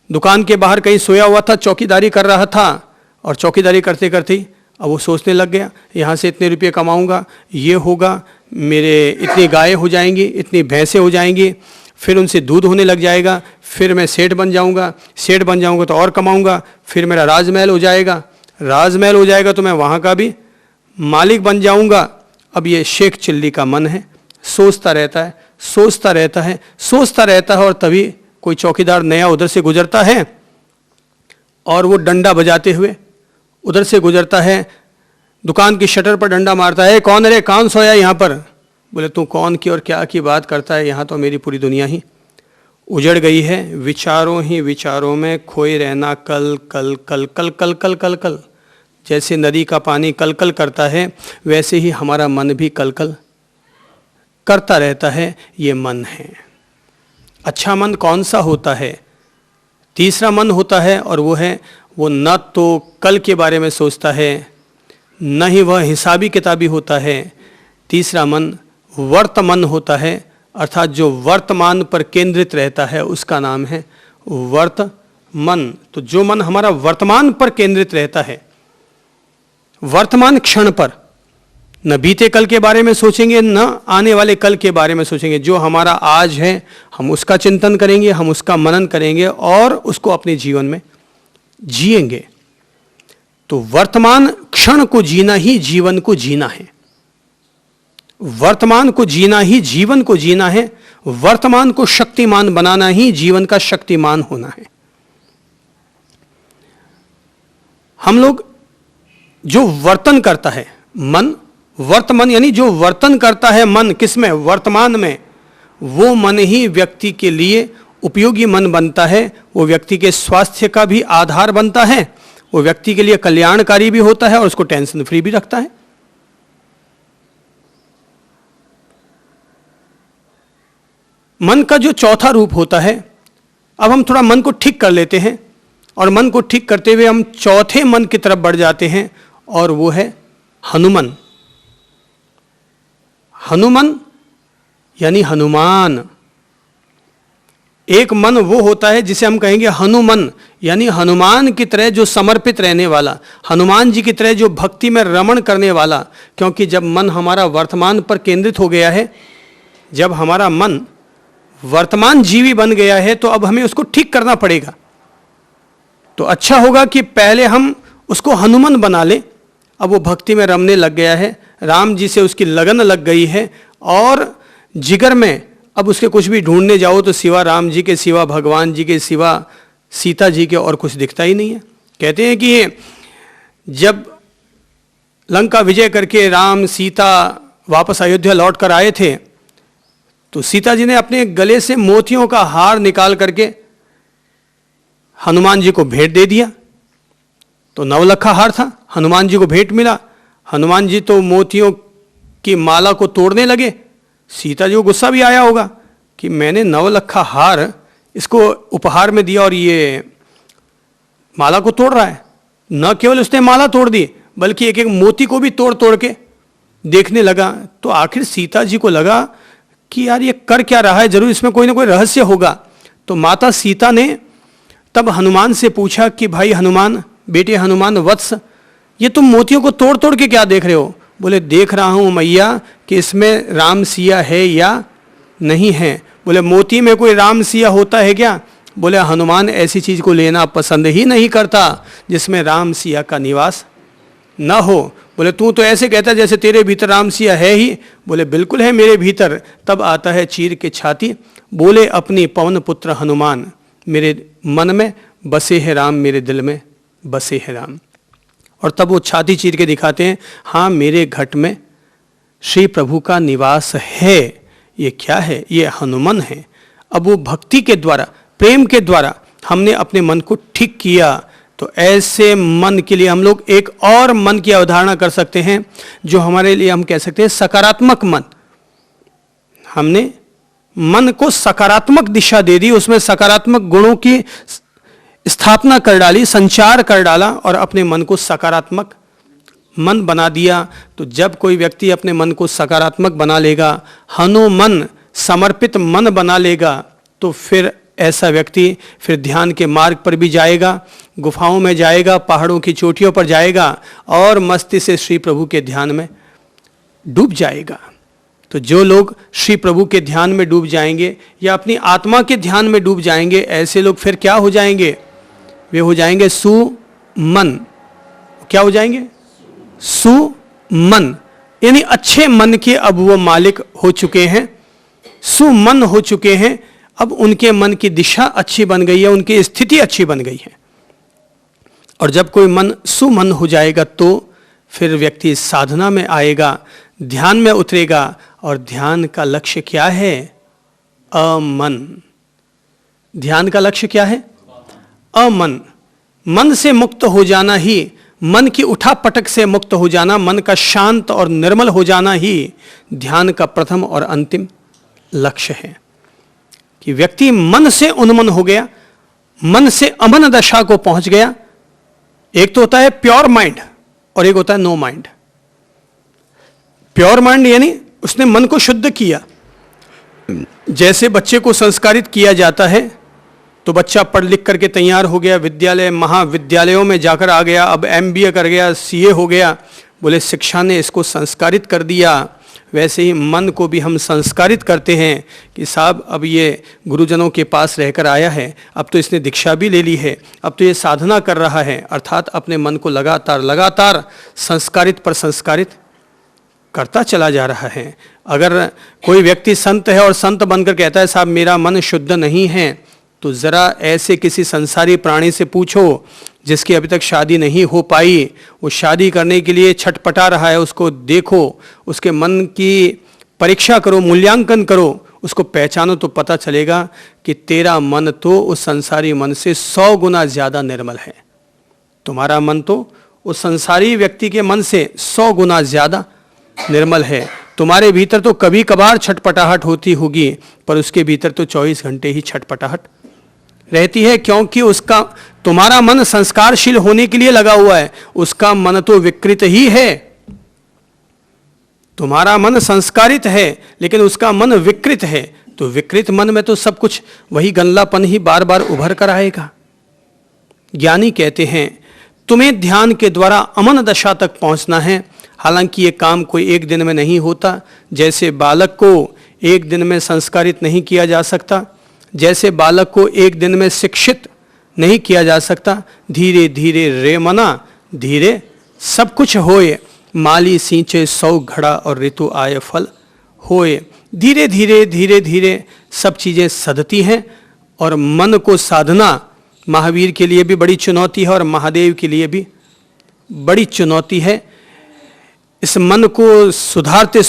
दुकान के बाहर कहीं सोया हुआ था, चौकीदारी कर रहा था, और चौकीदारी करते करते अब वो सोचने लग गया यहाँ से इतने रुपये कमाऊंगा, ये होगा, मेरे इतनी गायें हो जाएंगी, इतनी भैंसें हो जाएंगी, फिर उनसे दूध होने लग जाएगा, फिर मैं सेठ बन जाऊंगा तो और कमाऊंगा, फिर मेरा राजमहल हो जाएगा तो मैं वहाँ का भी मालिक बन जाऊंगा। अब ये शेख चिल्ली का मन है, सोचता रहता है और तभी कोई चौकीदार नया उधर से गुजरता है और वो डंडा बजाते हुए उधर से गुजरता है, दुकान की शटर पर डंडा मारता है, कौन रे, कौन सोया यहाँ पर? बोले तू कौन की और क्या की बात करता है, यहाँ तो मेरी पूरी दुनिया ही उजड़ गई है, विचारों ही विचारों में खोए रहना, कल कल कल कल कल कल कल कल। जैसे नदी का पानी कल कल करता है वैसे ही हमारा मन भी कल कल करता रहता है। ये मन है। अच्छा मन कौन सा होता है? तीसरा मन होता है और वो है, वो न तो कल के बारे में सोचता है न ही वह हिसाबी किताबी होता है। तीसरा मन वर्तमान होता है, अर्थात जो वर्तमान पर केंद्रित रहता है उसका नाम है वर्तमान। तो जो मन हमारा वर्तमान पर केंद्रित रहता है, वर्तमान क्षण पर, न बीते कल के बारे में सोचेंगे न आने वाले कल के बारे में सोचेंगे, जो हमारा आज है हम उसका चिंतन करेंगे, हम उसका मनन करेंगे और उसको अपने जीवन में जिएंगे। तो वर्तमान क्षण को जीना ही जीवन को जीना है, वर्तमान को जीना ही जीवन को जीना है, वर्तमान को शक्तिमान बनाना ही जीवन का शक्तिमान होना है। हम लोग जो वर्तन करता है मन, वर्तमान यानी जो वर्तन करता है मन, किसमें? वर्तमान में, वो मन ही व्यक्ति के लिए उपयोगी मन बनता है, वो व्यक्ति के स्वास्थ्य का भी आधार बनता है, वो व्यक्ति के लिए कल्याणकारी भी होता है और उसको टेंशन फ्री भी रखता है। मन का जो चौथा रूप होता है, अब हम थोड़ा मन को ठीक कर लेते हैं और मन को ठीक करते हुए हम चौथे मन की तरफ बढ़ जाते हैं और वो है हनुमान। हनुमान यानी हनुमान। एक मन वो होता है जिसे हम कहेंगे हनुमान, यानी हनुमान की तरह जो समर्पित रहने वाला, हनुमान जी की तरह जो भक्ति में रमण करने वाला। क्योंकि जब मन हमारा वर्तमान पर केंद्रित हो गया है, जब हमारा मन वर्तमान जीवी बन गया है, तो अब हमें उसको ठीक करना पड़ेगा। तो अच्छा होगा कि पहले हम उसको हनुमान बना लें। अब वो भक्ति में रमने लग गया है, राम जी से उसकी लगन लग गई है और जिगर में अब उसके कुछ भी ढूंढने जाओ तो सिवा राम जी के, सिवा भगवान जी के, सिवा सीता जी के और कुछ दिखता ही नहीं है। कहते हैं कि जब लंका विजय करके राम सीता वापस अयोध्या लौट कर आए थे तो सीता जी ने अपने गले से मोतियों का हार निकाल करके हनुमान जी को भेंट दे दिया। तो नवलखा हार था, हनुमान जी को भेंट मिला। हनुमान जी तो मोतियों की माला को तोड़ने लगे। सीता जी को गुस्सा भी आया होगा कि मैंने नवलखा हार इसको उपहार में दिया और ये माला को तोड़ रहा है। न केवल उसने माला तोड़ दी बल्कि एक एक मोती को भी तोड़ तोड़ के देखने लगा। तो आखिर सीता जी को लगा कि यार ये कर क्या रहा है, जरूर इसमें कोई ना कोई रहस्य होगा। तो माता सीता ने तब हनुमान से पूछा कि भाई हनुमान, बेटे हनुमान वत्स, ये तुम मोतियों को तोड़ तोड़ के क्या देख रहे हो? बोले देख रहा हूँ मैया कि इसमें राम सिया है या नहीं है। बोले मोती में कोई राम सिया होता है क्या? बोले हनुमान ऐसी चीज़ को लेना पसंद ही नहीं करता जिसमें राम सिया का निवास न हो। बोले तू तो ऐसे कहता जैसे तेरे भीतर राम सिया है ही। बोले बिल्कुल है मेरे भीतर। तब आता है चीर के छाती, बोले अपनी पवन पुत्र हनुमान, मेरे मन में बसे है राम, मेरे दिल में बसे है राम। और तब वो छाती चीर के दिखाते हैं, हाँ मेरे घट में श्री प्रभु का निवास है। ये क्या है? ये हनुमान है। अब वो भक्ति के द्वारा, प्रेम के द्वारा हमने अपने मन को ठीक किया। तो ऐसे मन के लिए हम लोग एक और मन की अवधारणा कर सकते हैं, जो हमारे लिए हम कह सकते हैं सकारात्मक मन। हमने मन को सकारात्मक दिशा दे दी, उसमें सकारात्मक गुणों की स्थापना कर डाली, संचार कर डाला और अपने मन को सकारात्मक मन बना दिया। तो जब कोई व्यक्ति अपने मन को सकारात्मक बना लेगा, हनुमन समर्पित मन बना लेगा, तो फिर ऐसा व्यक्ति फिर ध्यान के मार्ग पर भी जाएगा, गुफाओं में जाएगा, पहाड़ों की चोटियों पर जाएगा और मस्ती से श्री प्रभु के ध्यान में डूब जाएगा। तो जो लोग श्री प्रभु के ध्यान में डूब जाएंगे या अपनी आत्मा के ध्यान में डूब जाएंगे, ऐसे लोग फिर क्या हो जाएंगे? वे हो जाएंगे सुमन। क्या हो जाएंगे? सुमन, यानी अच्छे मन के अब वो मालिक हो चुके हैं, सुमन हो चुके हैं। अब उनके मन की दिशा अच्छी बन गई है, उनकी स्थिति अच्छी बन गई है। और जब कोई मन सुमन हो जाएगा तो फिर व्यक्ति साधना में आएगा, ध्यान में उतरेगा। और ध्यान का लक्ष्य क्या है? अमन। ध्यान का लक्ष्य क्या है? अमन। मन से मुक्त हो जाना ही, मन की उठापटक से मुक्त हो जाना, मन का शांत और निर्मल हो जाना ही ध्यान का प्रथम और अंतिम लक्ष्य है। कि व्यक्ति मन से उन्मन हो गया, मन से अमन दशा को पहुंच गया। एक तो होता है प्योर माइंड और एक होता है नो माइंड। प्योर माइंड यानी उसने मन को शुद्ध किया। जैसे बच्चे को संस्कारित किया जाता है तो बच्चा पढ़ लिख करके तैयार हो गया, विद्यालय महाविद्यालयों में जाकर आ गया, अब MBA कर गया, CA हो गया, बोले शिक्षा ने इसको संस्कारित कर दिया। वैसे ही मन को भी हम संस्कारित करते हैं कि साहब अब ये गुरुजनों के पास रहकर आया है, अब तो इसने दीक्षा भी ले ली है, अब तो ये साधना कर रहा है। अर्थात अपने मन को लगातार संस्कारित पर संस्कारित करता चला जा रहा है। अगर कोई व्यक्ति संत है और संत बनकर कहता है साहब मेरा मन शुद्ध नहीं है, तो ज़रा ऐसे किसी संसारी प्राणी से पूछो जिसकी अभी तक शादी नहीं हो पाई, वो शादी करने के लिए छटपटा रहा है, उसको देखो, उसके मन की परीक्षा करो, मूल्यांकन करो, उसको पहचानो तो पता चलेगा कि तेरा मन तो उस संसारी मन से 100 गुना ज़्यादा निर्मल है। तुम्हारा मन तो उस संसारी व्यक्ति के मन से 100 गुना ज़्यादा निर्मल है। तुम्हारे भीतर तो कभी कभार छटपटाहट होती होगी, पर उसके भीतर तो 24 घंटे ही छटपटाहट रहती है, क्योंकि उसका, तुम्हारा मन संस्कारशील होने के लिए लगा हुआ है, उसका मन तो विकृत ही है। तुम्हारा मन संस्कारित है लेकिन उसका मन विकृत है, तो विकृत मन में तो सब कुछ वही गंदलापन ही बार बार उभर कर आएगा। ज्ञानी कहते हैं तुम्हें ध्यान के द्वारा अमन दशा तक पहुंचना है। हालांकि ये काम कोई एक दिन में नहीं होता। जैसे बालक को एक दिन में संस्कारित नहीं किया जा सकता, जैसे बालक को एक दिन में शिक्षित नहीं किया जा सकता, धीरे धीरे रे मना धीरे सब कुछ होए, माली सींचे 100 घड़ा और ऋतु आए फल होए। धीरे धीरे सब चीज़ें सधती हैं। और मन को साधना महावीर के लिए भी बड़ी चुनौती है और महादेव के लिए भी बड़ी चुनौती है। इस मन को सुधारते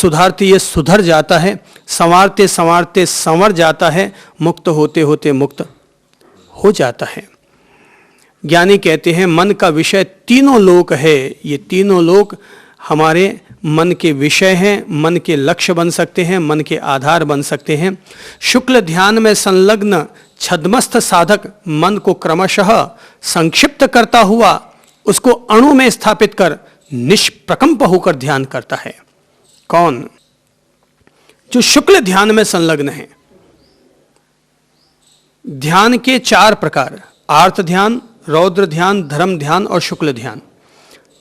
ये सुधर जाता है, संवारते संवर जाता है, मुक्त होते होते मुक्त हो जाता है। ज्ञानी कहते हैं मन का विषय तीनों लोक है। ये तीनों लोक हमारे मन के विषय हैं, मन के लक्ष्य बन सकते हैं, मन के आधार बन सकते हैं। शुक्ल ध्यान में संलग्न छद्मस्थ साधक मन को क्रमशः संक्षिप्त करता हुआ उसको अणु में स्थापित कर निष्प्रकंप होकर ध्यान करता है। कौन? जो शुक्ल ध्यान में संलग्न है। ध्यान के 4 प्रकार, आर्त ध्यान, रौद्र ध्यान, धर्म ध्यान और शुक्ल ध्यान।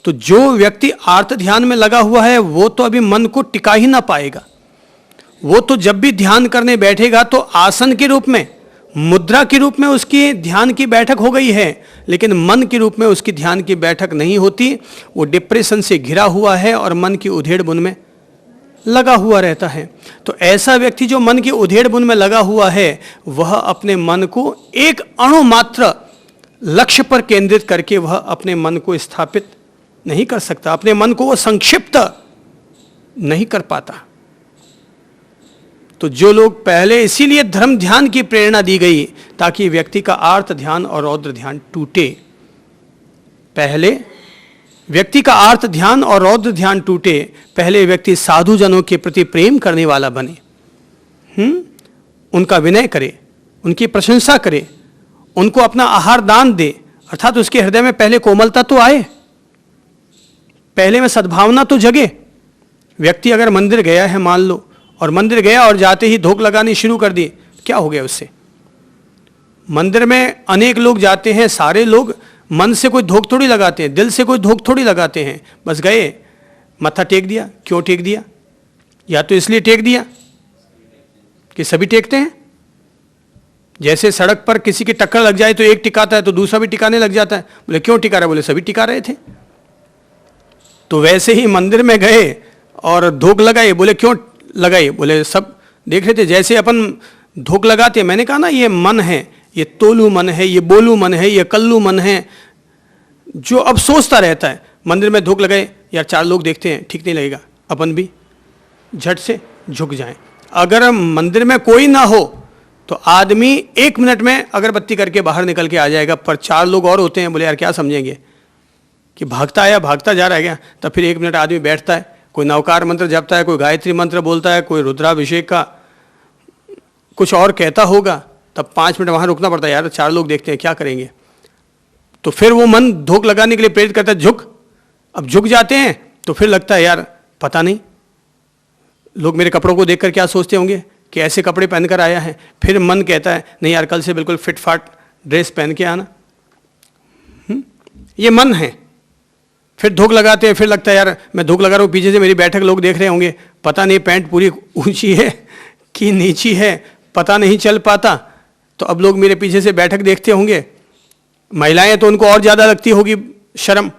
तो जो व्यक्ति आर्त ध्यान में लगा हुआ है वो तो अभी मन को टिका ही ना पाएगा। वो तो जब भी ध्यान करने बैठेगा तो आसन के रूप में, मुद्रा के रूप में उसकी ध्यान की बैठक हो गई है, लेकिन मन के रूप में उसकी ध्यान की बैठक नहीं होती। वो डिप्रेशन से घिरा हुआ है और मन की उधेड़ बुन में लगा हुआ रहता है। तो ऐसा व्यक्ति जो मन की उधेड़ बुन में लगा हुआ है, वह अपने मन को एक अणु मात्र लक्ष्य पर केंद्रित करके वह अपने मन को स्थापित नहीं कर सकता, अपने मन को वो संक्षिप्त नहीं कर पाता। तो जो लोग पहले, इसीलिए धर्म ध्यान की प्रेरणा दी गई ताकि व्यक्ति का आर्त ध्यान और रौद्र ध्यान टूटे। पहले व्यक्ति का आर्त ध्यान और रौद्र ध्यान टूटे, पहले व्यक्ति साधु जनों के प्रति प्रेम करने वाला बने, उनका विनय करे, उनकी प्रशंसा करे, उनको अपना आहार दान दे, अर्थात उसके हृदय में पहले कोमलता तो आए, पहले में सद्भावना तो जगे। व्यक्ति अगर मंदिर गया है मान लो, और मंदिर गया और जाते ही धोख लगानी शुरू कर दी, क्या हो गया उससे? मंदिर में अनेक लोग जाते हैं, सारे लोग मन से कोई धोख थोड़ी लगाते हैं, दिल से कोई धोख थोड़ी लगाते हैं। बस गए, मत्था टेक दिया। क्यों टेक दिया? या तो इसलिए टेक दिया कि सभी टेकते हैं। जैसे सड़क पर किसी की टक्कर लग जाए तो एक टिकाता है तो दूसरा भी टिकाने लग जाता है। बोले क्यों टिका रहा है? बोले सभी टिका रहे थे। तो वैसे ही मंदिर में गए और धोख लगाए। बोले क्यों लगाई? बोले सब देख रहे थे। जैसे अपन धोख लगाते हैं, मैंने कहा ना, ये मन है, ये तोलू मन है, ये बोलू मन है, ये कल्लू मन है, जो अब सोचता रहता है। मंदिर में धोख लगाए, यार 4 लोग देखते हैं, ठीक नहीं लगेगा, अपन भी झट से झुक जाएं। अगर मंदिर में कोई ना हो तो आदमी 1 मिनट में अगरबत्ती करके बाहर निकल के आ जाएगा, पर 4 लोग और होते हैं, बोले यार क्या समझेंगे कि भागता आया भागता जा रहा है क्या? तब फिर 1 मिनट आदमी बैठता है, कोई नवकार मंत्र जपता है, कोई गायत्री मंत्र बोलता है, कोई रुद्राभिषेक का कुछ और कहता होगा, तब 5 मिनट वहाँ रुकना पड़ता है। यार 4 लोग देखते हैं, क्या करेंगे? तो फिर वो मन धोख लगाने के लिए प्रेरित करता है, झुक। अब झुक जाते हैं तो फिर लगता है यार पता नहीं लोग मेरे कपड़ों को देखकर क्या सोचते होंगे कि ऐसे कपड़े पहनकर आया है। फिर मन कहता है नहीं यार, कल से बिल्कुल फिट फाट ड्रेस पहन के आना। ये मन है। फिर धोख लगाते हैं, फिर लगता है यार मैं धोख लगा रहा हूँ, पीछे से मेरी बैठक लोग देख रहे होंगे, पता नहीं पैंट पूरी ऊंची है कि नीची है, पता नहीं चल पाता, तो अब लोग मेरे पीछे से बैठक देखते होंगे। महिलाएं तो उनको और ज़्यादा लगती होगी शर्म।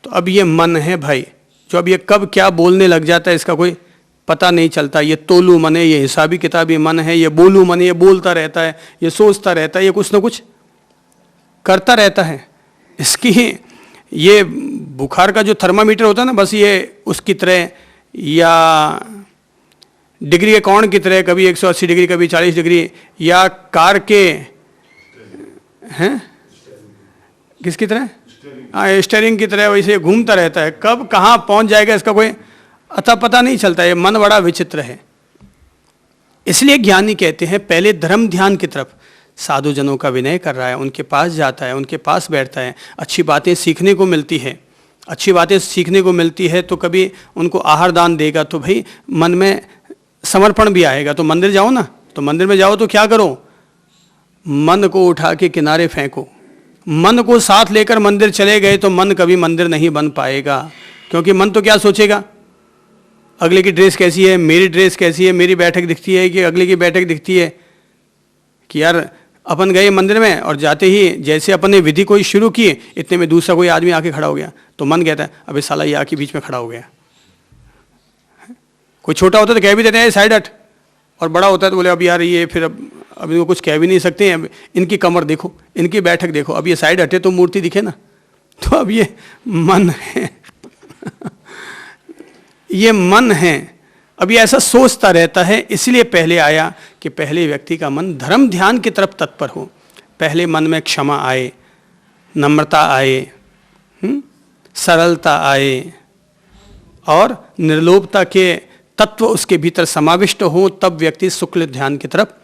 तो अब ये मन है भाई, जो अब ये कब क्या बोलने लग जाता है इसका कोई पता नहीं चलता। ये तोलू मन है, ये हिसाबी किताबी मन है, ये बोलू मन है, ये बोलता रहता है, ये सोचता रहता है, ये कुछ ना कुछ करता रहता है। इसकी ये बुखार का जो थर्मामीटर होता है ना, बस ये उसकी तरह, या डिग्री के कोण की तरह, कभी 180 डिग्री कभी 40 डिग्री, या कार के हैं किसकी तरह, हाँ स्टीयरिंग की तरह वैसे घूमता रहता है। कब कहाँ पहुँच जाएगा इसका कोई अता पता नहीं चलता। ये मन बड़ा विचित्र है। इसलिए ज्ञानी कहते हैं पहले धर्म ध्यान की तरफ साधु जनों का विनय कर रहा है, उनके पास जाता है, उनके पास बैठता है, अच्छी बातें सीखने को मिलती है। अच्छी बातें सीखने को मिलती है तो कभी उनको आहार दान देगा तो भाई मन में समर्पण भी आएगा। तो मंदिर जाओ ना, तो मंदिर में जाओ तो क्या करो, मन को उठा के किनारे फेंको। मन को साथ लेकर मंदिर चले गए तो मन कभी मंदिर नहीं बन पाएगा। क्योंकि मन तो क्या सोचेगा, अगले की ड्रेस कैसी है, मेरी ड्रेस कैसी है, मेरी बैठक दिखती है कि अगले की बैठक दिखती है। कि यार अपन गए मंदिर में और जाते ही जैसे अपन ने विधि कोई शुरू की, इतने में दूसरा कोई आदमी आके खड़ा हो गया, तो मन कहता है अबे साला ये आके बीच में खड़ा हो गया। कोई छोटा होता तो कह भी देते हैं साइड हट, और बड़ा होता है तो बोले अब यार ये फिर अब इनको कुछ कह भी नहीं सकते हैं, इनकी कमर देखो, इनकी बैठक देखो, अब ये साइड हटे तो मूर्ति दिखे ना। तो अब ये मन है ये मन है, अब ये ऐसा सोचता रहता है। इसलिए पहले आया कि पहले व्यक्ति का मन धर्म ध्यान की तरफ तत्पर हो। पहले मन में क्षमा आए, नम्रता आए, सरलता आए और निर्लोभता के तत्व उसके भीतर समाविष्ट हो, तब व्यक्ति शुक्ल ध्यान की तरफ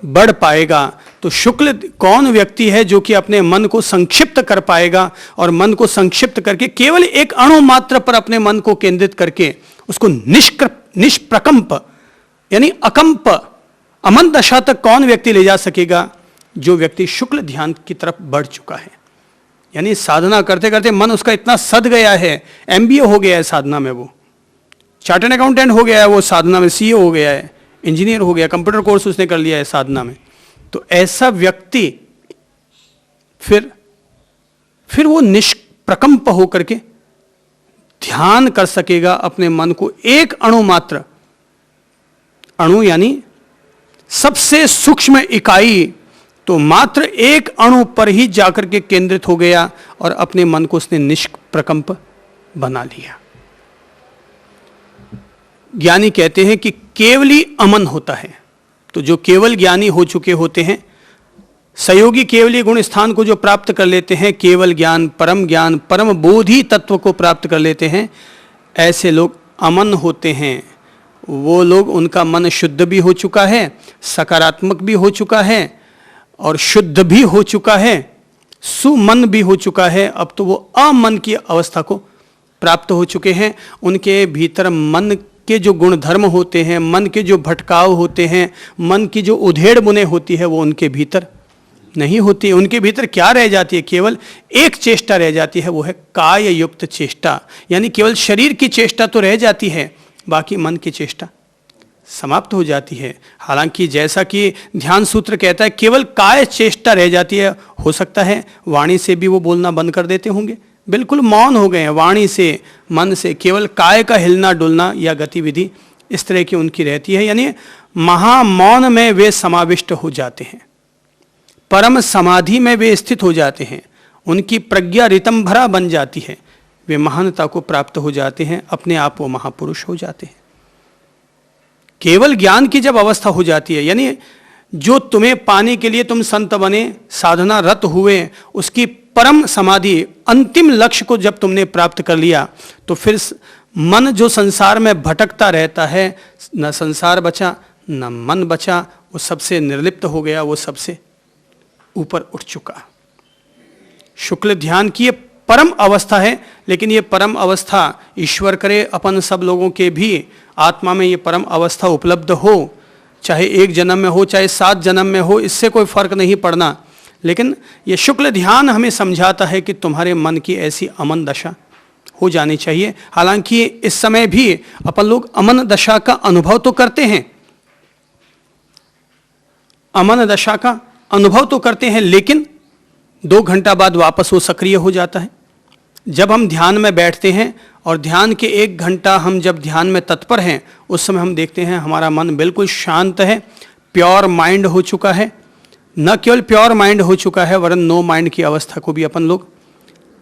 बढ़ पाएगा। तो शुक्ल कौन व्यक्ति है जो कि अपने मन को संक्षिप्त कर पाएगा, और मन को संक्षिप्त करके केवल एक अणु मात्र पर अपने मन को केंद्रित करके उसको निष्प्रकंप यानी अकंप अमन दशा तक कौन व्यक्ति ले जा सकेगा? जो व्यक्ति शुक्ल ध्यान की तरफ बढ़ चुका है। यानी साधना करते करते मन उसका इतना सध गया है, MBA हो गया है साधना में, वो चार्टर्ड अकाउंटेंट हो गया है, वो साधना में CEO हो गया है, इंजीनियर हो गया, कंप्यूटर कोर्स उसने कर लिया है साधना में। तो ऐसा व्यक्ति फिर वो निष्प्रकंप होकर के ध्यान कर सकेगा अपने मन को एक अणु मात्र, अणु यानी सबसे सूक्ष्म इकाई, तो मात्र एक अणु पर ही जाकर के केंद्रित हो गया और अपने मन को उसने निष्प्रकंप बना लिया। ज्ञानी कहते हैं कि केवली अमन होता है। तो जो केवल ज्ञानी हो चुके होते हैं, सहयोगी केवली गुण स्थान को जो प्राप्त कर लेते हैं, केवल ज्ञान, परम बोधि तत्व को प्राप्त कर लेते हैं, ऐसे लोग अमन होते हैं। वो लोग, उनका मन शुद्ध भी हो चुका है, सकारात्मक भी हो चुका है और शुद्ध भी हो चुका है, सुमन भी हो चुका है। अब तो वो अमन की अवस्था को प्राप्त हो चुके हैं। उनके भीतर मन के जो गुण धर्म होते हैं, मन के जो भटकाव होते हैं, मन की जो उधेड़ बुने होती है, वो उनके भीतर नहीं होती। उनके भीतर क्या रह जाती है? केवल एक चेष्टा रह जाती है, वो है काय युक्त चेष्टा। यानी केवल शरीर की चेष्टा तो रह जाती है, बाकी मन की चेष्टा समाप्त हो जाती है। हालांकि जैसा कि ध्यान सूत्र कहता है, केवल काय चेष्टा रह जाती है। हो सकता है वाणी से भी वो बोलना बंद कर देते होंगे, बिल्कुल मौन हो गए हैं वाणी से, मन से, केवल काय का हिलना डुलना या गतिविधि इस तरह की उनकी रहती है। यानी महामौन में वे समाविष्ट हो जाते हैं, परम समाधि में वे स्थित हो जाते हैं। उनकी प्रज्ञा रितंभरा बन जाती है, वे महानता को प्राप्त हो जाते हैं, अपने आप वो महापुरुष हो जाते हैं। केवल ज्ञान की जब अवस्था हो जाती है, यानी जो तुम्हें पाने के लिए तुम संत बने, साधना रत हुए, उसकी परम समाधि, अंतिम लक्ष्य को जब तुमने प्राप्त कर लिया, तो फिर मन जो संसार में भटकता रहता है, न संसार बचा न मन बचा, वो सबसे निर्लिप्त हो गया, वो सबसे ऊपर उठ चुका। शुक्ल ध्यान की ये परम अवस्था है। लेकिन ये परम अवस्था ईश्वर करे अपन सब लोगों के भी आत्मा में ये परम अवस्था उपलब्ध हो, चाहे एक जन्म में हो, चाहे 7 जन्म में हो, इससे कोई फर्क नहीं पड़ना। लेकिन ये शुक्ल ध्यान हमें समझाता है कि तुम्हारे मन की ऐसी अमन दशा हो जानी चाहिए। हालांकि इस समय भी अपन लोग अमन दशा का अनुभव तो करते हैं, अमन दशा का अनुभव तो करते हैं, लेकिन 2 घंटा बाद वापस वो सक्रिय हो जाता है। जब हम ध्यान में बैठते हैं और ध्यान के 1 घंटा हम जब ध्यान में तत्पर हैं, उस समय हम देखते हैं हमारा मन बिल्कुल शांत है, प्योर माइंड हो चुका है। न केवल प्योर माइंड हो चुका है, वरन नो माइंड की अवस्था को भी अपन लोग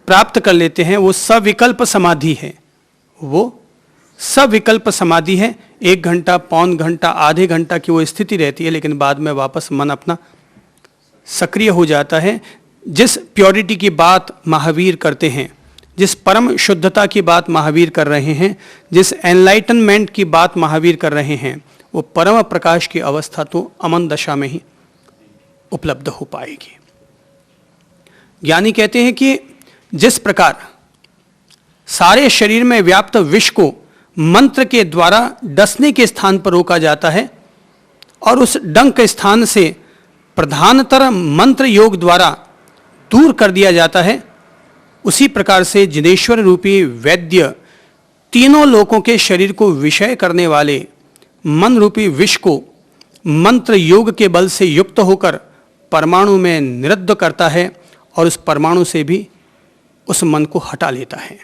प्राप्त कर लेते हैं। वो सविकल्प समाधि है, वो सविकल्प समाधि है। 1 घंटा, पौन घंटा, आधे घंटा की वो स्थिति रहती है, लेकिन बाद में वापस मन अपना सक्रिय हो जाता है। जिस प्योरिटी की बात महावीर करते हैं, जिस परम शुद्धता की बात महावीर कर रहे हैं, जिस एनलाइटनमेंट की बात महावीर कर रहे हैं, वो परम प्रकाश की अवस्था तो अमन दशा में ही उपलब्ध हो पाएगी। ज्ञानी कहते हैं कि जिस प्रकार सारे शरीर में व्याप्त विष को मंत्र के द्वारा डसने के स्थान पर रोका जाता है और उस डंक स्थान से प्रधानतर मंत्र योग द्वारा दूर कर दिया जाता है, उसी प्रकार से जिनेश्वर रूपी वैद्य तीनों लोकों के शरीर को विषय करने वाले मन रूपी विष को मंत्र योग के बल से युक्त होकर परमाणु में निरुद्ध करता है और उस परमाणु से भी उस मन को हटा लेता है।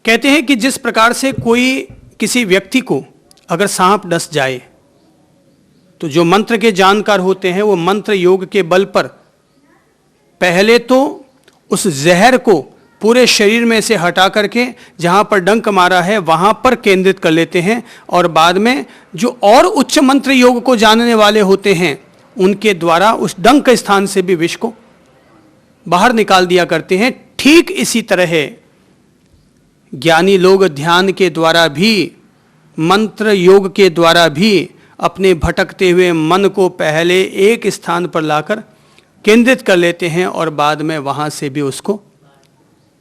कहते हैं कि जिस प्रकार से कोई किसी व्यक्ति को अगर सांप डस जाए, तो जो मंत्र के जानकार होते हैं वो मंत्र योग के बल पर पहले तो उस जहर को पूरे शरीर में से हटा करके जहाँ पर डंक मारा है वहाँ पर केंद्रित कर लेते हैं, और बाद में जो और उच्च मंत्र योग को जानने वाले होते हैं उनके द्वारा उस डंक स्थान से भी विष को बाहर निकाल दिया करते हैं। ठीक इसी तरह ज्ञानी लोग ध्यान के द्वारा भी, मंत्र योग के द्वारा भी अपने भटकते हुए मन को पहले एक स्थान पर लाकर केंद्रित कर लेते हैं और बाद में वहाँ से भी उसको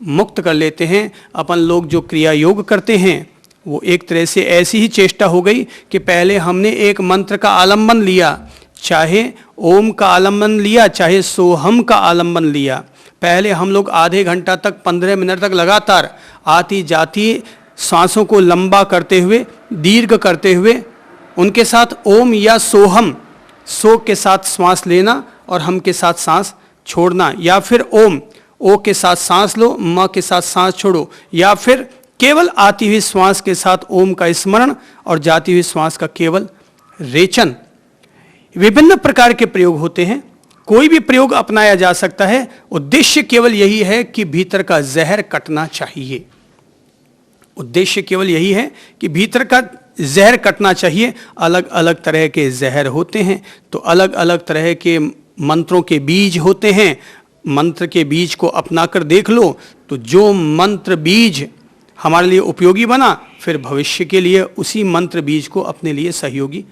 मुक्त कर लेते हैं। अपन लोग जो क्रिया योग करते हैं वो एक तरह से ऐसी ही चेष्टा हो गई कि पहले हमने एक मंत्र का आलम्बन लिया, चाहे ओम का आलम्बन लिया, चाहे सोहम का आलम्बन लिया। पहले हम लोग आधे घंटा तक, 15 मिनट तक लगातार आती जाती सांसों को लंबा करते हुए, दीर्घ करते हुए, उनके साथ ओम या सोहम, सो के साथ श्वास लेना और हम के साथ सांस छोड़ना, या फिर ओम, ओ के साथ सांस लो, म के साथ सांस छोड़ो, या फिर केवल आती हुई श्वास के साथ ओम का स्मरण और जाती हुई श्वास का केवल रेचन। विभिन्न प्रकार के प्रयोग होते हैं। कोई भी प्रयोग अपनाया जा सकता है। उद्देश्य केवल यही है कि भीतर का जहर कटना चाहिए। उद्देश्य केवल यही है कि भीतर का जहर कटना चाहिए। अलग अलग तरह के जहर होते हैं, तो अलग अलग तरह के मंत्रों के बीज होते हैं। मंत्र के बीज को अपनाकर देख लो, तो जो मंत्र बीज हमारे लिए उपयोगी बना, फिर भविष्य के लिए उसी मंत्र बीज को अपने लिए सहयोगी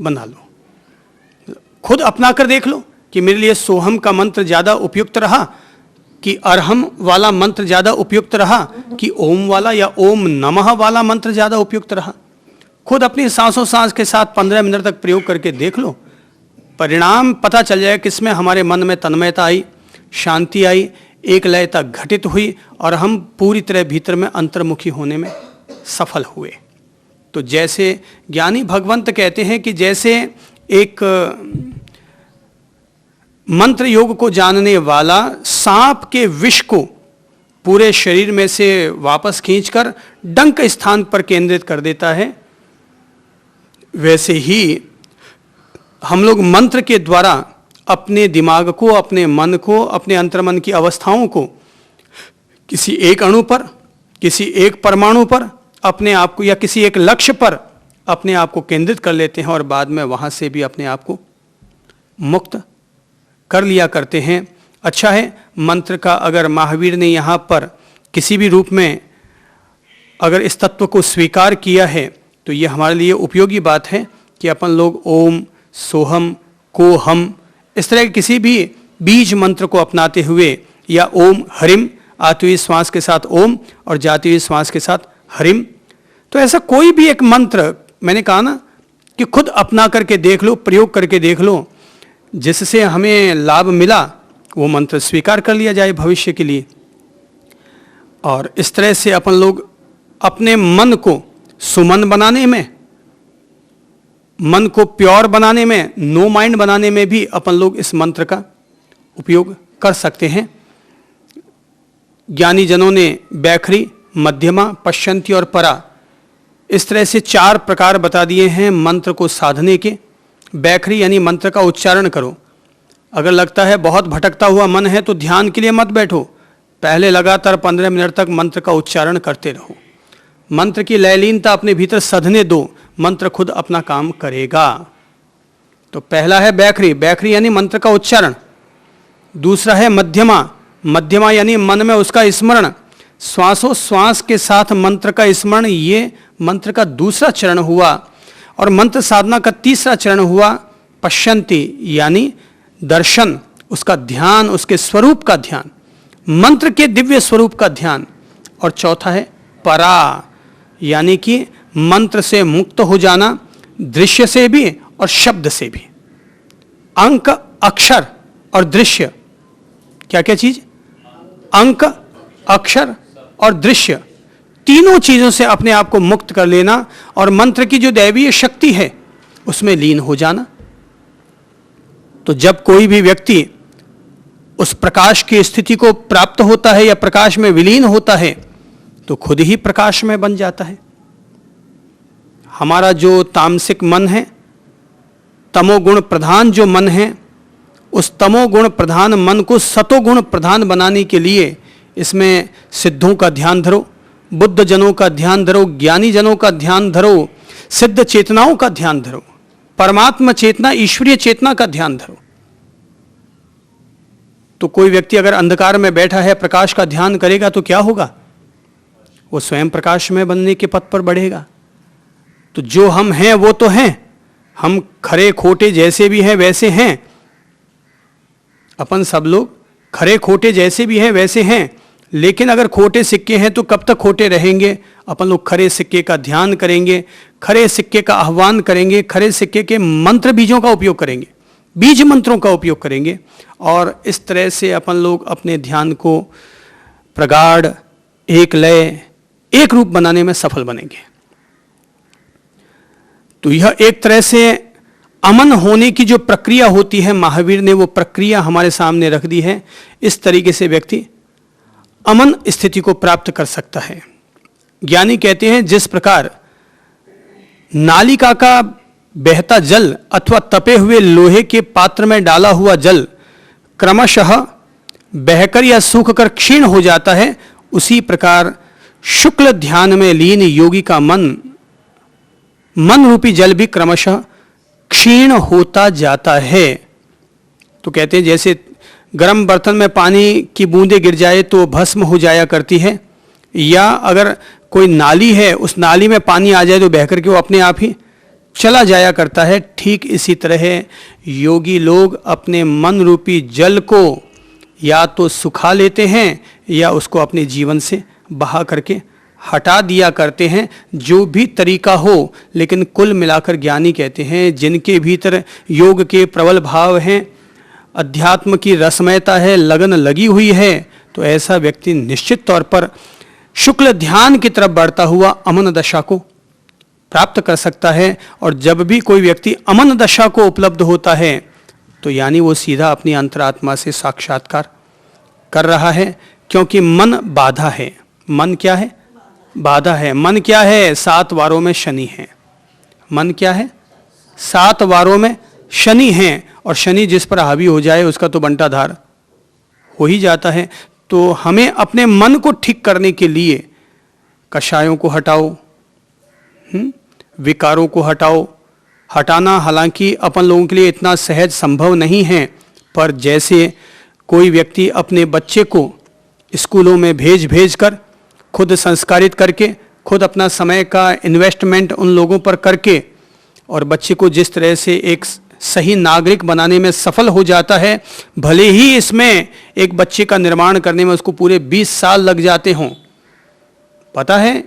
बना लो। खुद अपनाकर देख लो कि मेरे लिए सोहम का मंत्र ज़्यादा उपयुक्त रहा, कि अरहम वाला मंत्र ज़्यादा उपयुक्त रहा, कि ओम वाला या ओम नमः वाला मंत्र ज़्यादा उपयुक्त रहा। खुद अपनी सांसों सांस के साथ 15 मिनट तक प्रयोग करके देख लो, परिणाम पता चल जाए किसमें हमारे मन में तन्मयता आई, शांति आई, एक लयता घटित हुई और हम पूरी तरह भीतर में अंतर्मुखी होने में सफल हुए। तो जैसे ज्ञानी भगवंत कहते हैं कि जैसे एक मंत्र योग को जानने वाला सांप के विष को पूरे शरीर में से वापस खींचकर डंक स्थान पर केंद्रित कर देता है, वैसे ही हम लोग मंत्र के द्वारा अपने दिमाग को, अपने मन को, अपने अंतर्मन की अवस्थाओं को किसी एक अणु पर, किसी एक परमाणु पर अपने आप को, या किसी एक लक्ष्य पर अपने आप को केंद्रित कर लेते हैं और बाद में वहां से भी अपने आप को मुक्त कर लिया करते हैं। अच्छा है, मंत्र का अगर महावीर ने यहाँ पर किसी भी रूप में अगर इस तत्व को स्वीकार किया है, तो ये हमारे लिए उपयोगी बात है कि अपन लोग ओम, सोहम, कोहम, इस तरह के किसी भी बीज मंत्र को अपनाते हुए, या ओम हरिम, आती हुई श्वास के साथ ओम और जाती हुई श्वास के साथ हरिम, तो ऐसा कोई भी एक मंत्र, मैंने कहा ना कि खुद अपना करके देख लो, प्रयोग करके देख लो, जिससे हमें लाभ मिला वो मंत्र स्वीकार कर लिया जाए भविष्य के लिए। और इस तरह से अपन लोग अपने मन को सुमन बनाने में, मन को प्योर बनाने में, नो माइंड बनाने में भी अपन लोग इस मंत्र का उपयोग कर सकते हैं। ज्ञानी जनों ने बैखरी, मध्यमा, पश्चंती और परा, इस तरह से 4 प्रकार बता दिए हैं मंत्र को साधने के। बैखरी यानी मंत्र का उच्चारण करो। अगर लगता है बहुत भटकता हुआ मन है तो ध्यान के लिए मत बैठो, पहले लगातार 15 मिनट तक मंत्र का उच्चारण करते रहो। मंत्र की लयलीनता अपने भीतर सधने दो, मंत्र खुद अपना काम करेगा। तो पहला है बैखरी, बैखरी यानी मंत्र का उच्चारण। दूसरा है मध्यमा, मध्यमा यानी मन में उसका स्मरण, श्वासों श्वास के साथ मंत्र का स्मरण, ये मंत्र का दूसरा चरण हुआ। और मंत्र साधना का तीसरा चरण हुआ पश्यंती यानी दर्शन, उसका ध्यान, उसके स्वरूप का ध्यान, मंत्र के दिव्य स्वरूप का ध्यान। और चौथा है परा यानी कि मंत्र से मुक्त हो जाना, दृश्य से भी और शब्द से भी। अंक, अक्षर और दृश्य, क्या क्या चीज? अंक, अक्षर और दृश्य, तीनों चीजों से अपने आप को मुक्त कर लेना और मंत्र की जो दैवीय शक्ति है उसमें लीन हो जाना। तो जब कोई भी व्यक्ति उस प्रकाश की स्थिति को प्राप्त होता है या प्रकाश में विलीन होता है, तो खुद ही प्रकाश में बन जाता है। हमारा जो तामसिक मन है, तमोगुण प्रधान जो मन है, उस तमोगुण प्रधान मन को सतोगुण प्रधान बनाने के लिए इसमें सिद्धों का ध्यान धरो, बुद्ध जनों का ध्यान धरो, ज्ञानी जनों का ध्यान धरो, सिद्ध चेतनाओं का ध्यान धरो, परमात्मा चेतना, ईश्वरीय चेतना का ध्यान धरो। तो कोई व्यक्ति अगर अंधकार में बैठा है, प्रकाश का ध्यान करेगा तो क्या होगा? वो स्वयं प्रकाश में बनने के पथ पर बढ़ेगा। तो जो हम हैं वो तो हैं, हम खरे खोटे जैसे भी हैं वैसे हैं, अपन सब लोग खरे खोटे जैसे भी हैं वैसे हैं। लेकिन अगर खोटे सिक्के हैं तो कब तक खोटे रहेंगे? अपन लोग खरे सिक्के का ध्यान करेंगे, खरे सिक्के का आह्वान करेंगे, खरे सिक्के के मंत्र बीजों का उपयोग करेंगे, बीज मंत्रों का उपयोग करेंगे, और इस तरह से अपन लोग अपने ध्यान को प्रगाढ़, एक लय, एक रूप बनाने में सफल बनेंगे। तो यह एक तरह से अमन होने की जो प्रक्रिया होती है, महावीर ने वो प्रक्रिया हमारे सामने रख दी है। इस तरीके से व्यक्ति अमन स्थिति को प्राप्त कर सकता है। ज्ञानी कहते हैं जिस प्रकार नालिका का बहता जल अथवा तपे हुए लोहे के पात्र में डाला हुआ जल क्रमशः बहकर या सूखकर क्षीण हो जाता है, उसी प्रकार शुक्ल ध्यान में लीन योगी का मन रूपी जल भी क्रमशः क्षीण होता जाता है। तो कहते हैं जैसे गर्म बर्तन में पानी की बूंदें गिर जाए तो भस्म हो जाया करती है, या अगर कोई नाली है उस नाली में पानी आ जाए तो बहकर के वो अपने आप ही चला जाया करता है। ठीक इसी तरह योगी लोग अपने मन रूपी जल को या तो सुखा लेते हैं या उसको अपने जीवन से बहा करके हटा दिया करते हैं, जो भी तरीका हो। लेकिन कुल मिलाकर ज्ञानी कहते हैं जिनके भीतर योग के प्रबल भाव हैं, अध्यात्म की रसमयता है, लगन लगी हुई है, तो ऐसा व्यक्ति निश्चित तौर पर शुक्ल ध्यान की तरफ बढ़ता हुआ अमन दशा को प्राप्त कर सकता है। और जब भी कोई व्यक्ति अमन दशा को उपलब्ध होता है तो यानी वो सीधा अपनी अंतरात्मा से साक्षात्कार कर रहा है, क्योंकि मन बाधा है। मन क्या है? बाधा है। मन क्या है? 7 वारों में शनि है। मन क्या है? 7 वारों में शनि है, और शनि जिस पर हावी हो जाए उसका तो बंटाधार हो ही जाता है। तो हमें अपने मन को ठीक करने के लिए कषायों को हटाओ, विकारों को हटाओ। हटाना हालांकि अपन लोगों के लिए इतना सहज संभव नहीं है, पर जैसे कोई व्यक्ति अपने बच्चे को स्कूलों में भेज कर खुद संस्कारित करके, खुद अपना समय का इन्वेस्टमेंट उन लोगों पर करके, और बच्चे को जिस तरह से एक सही नागरिक बनाने में सफल हो जाता है, भले ही इसमें एक बच्चे का निर्माण करने में उसको पूरे 20 साल लग जाते हों। पता है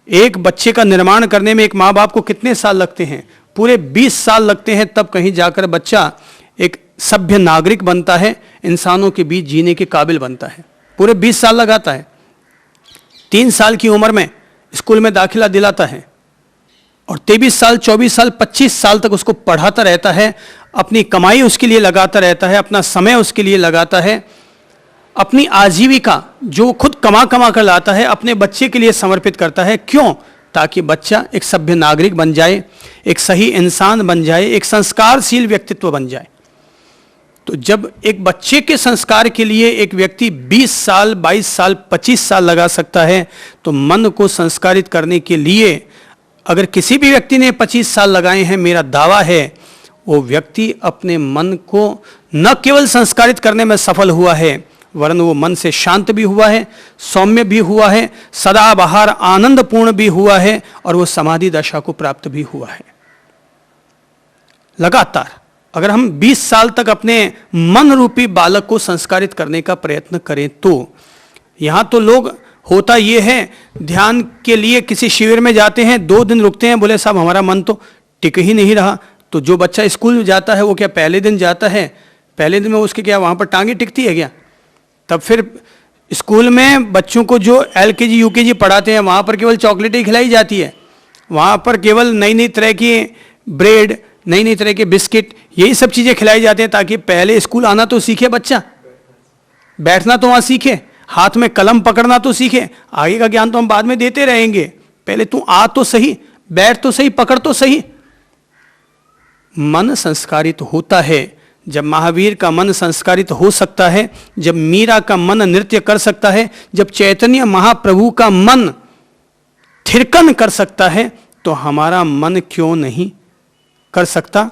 एक बच्चे का निर्माण करने में एक माँ बाप को कितने साल लगते हैं? पूरे 20 साल लगते हैं, तब कहीं जाकर बच्चा एक सभ्य नागरिक बनता है, इंसानों के बीच जीने के काबिल बनता है। पूरे 20 साल लगाता है। 3 साल की उम्र में स्कूल में दाखिला दिलाता है, और 23 साल 24 साल 25 साल तक उसको पढ़ाता रहता है, अपनी कमाई उसके लिए लगाता रहता है, अपना समय उसके लिए लगाता है, अपनी आजीविका जो खुद कमा कर लाता है अपने बच्चे के लिए समर्पित करता है। क्यों? ताकि बच्चा एक सभ्य नागरिक बन जाए, एक सही इंसान बन जाए, एक संस्कारशील व्यक्तित्व बन जाए। तो जब एक बच्चे के संस्कार के लिए एक व्यक्ति 20 साल 22 साल 25 साल लगा सकता है, तो मन को संस्कारित करने के लिए अगर किसी भी व्यक्ति ने 25 साल लगाए हैं, मेरा दावा है वो व्यक्ति अपने मन को न केवल संस्कारित करने में सफल हुआ है, वरन वो मन से शांत भी हुआ है, सौम्य भी हुआ है, सदाबहार आनंदपूर्ण भी हुआ है, और वो समाधि दशा को प्राप्त भी हुआ है। लगातार अगर हम 20 साल तक अपने मन रूपी बालक को संस्कारित करने का प्रयत्न करें, तो यहां तो लोग होता ये है, ध्यान के लिए किसी शिविर में जाते हैं, 2 दिन रुकते हैं, बोले साहब हमारा मन तो टिक ही नहीं रहा। तो जो बच्चा स्कूल जाता है वो क्या पहले दिन जाता है, पहले दिन में उसके क्या वहाँ पर टांगे टिकती है क्या? तब फिर स्कूल में बच्चों को जो LKG UKG पढ़ाते हैं वहाँ पर केवल चॉकलेटें खिलाई जाती है, वहाँ पर केवल नई नई तरह की ब्रेड, नई नई तरह के बिस्किट, यही सब चीज़ें खिलाई जाती हैं, ताकि पहले स्कूल आना तो सीखे बच्चा, बैठना तो वहाँ सीखे, हाथ में कलम पकड़ना तो सीखे। आगे का ज्ञान तो हम बाद में देते रहेंगे, पहले तू आ तो सही, बैठ तो सही, पकड़ तो सही। मन संस्कारित होता है जब महावीर का मन संस्कारित हो सकता है, जब मीरा का मन नृत्य कर सकता है, जब चैतन्य महाप्रभु का मन थिरकन कर सकता है, तो हमारा मन क्यों नहीं कर सकता?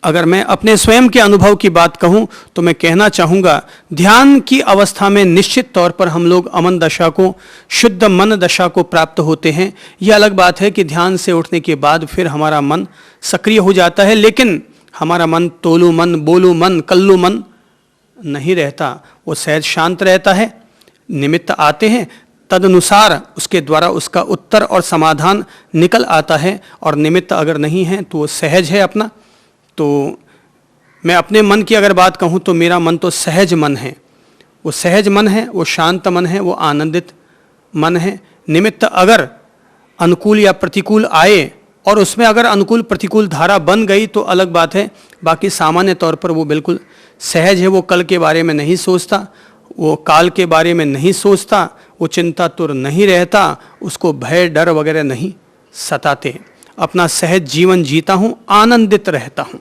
अगर मैं अपने स्वयं के अनुभव की बात कहूं तो मैं कहना चाहूँगा, ध्यान की अवस्था में निश्चित तौर पर हम लोग अमन दशा को, शुद्ध मन दशा को प्राप्त होते हैं। यह अलग बात है कि ध्यान से उठने के बाद फिर हमारा मन सक्रिय हो जाता है, लेकिन हमारा मन तोलू मन, बोलू मन, कल्लू मन नहीं रहता, वो सहज शांत रहता है। निमित्त आते हैं, तदनुसार उसके द्वारा उसका उत्तर और समाधान निकल आता है, और निमित्त अगर नहीं है तो वो सहज है अपना। तो मैं अपने मन की अगर बात कहूँ तो मेरा मन तो सहज मन है, वो सहज मन है, वो शांत मन है, वो आनंदित मन है। निमित्त अगर अनुकूल या प्रतिकूल आए और उसमें अगर अनुकूल प्रतिकूल धारा बन गई तो अलग बात है, बाकी सामान्य तौर पर वो बिल्कुल सहज है। वो कल के बारे में नहीं सोचता, वो काल के बारे में नहीं सोचता, वो चिंता तुर नहीं रहता, उसको भय डर वगैरह नहीं सताते। अपना सहज जीवन जीता हूँ, आनंदित रहता हूँ।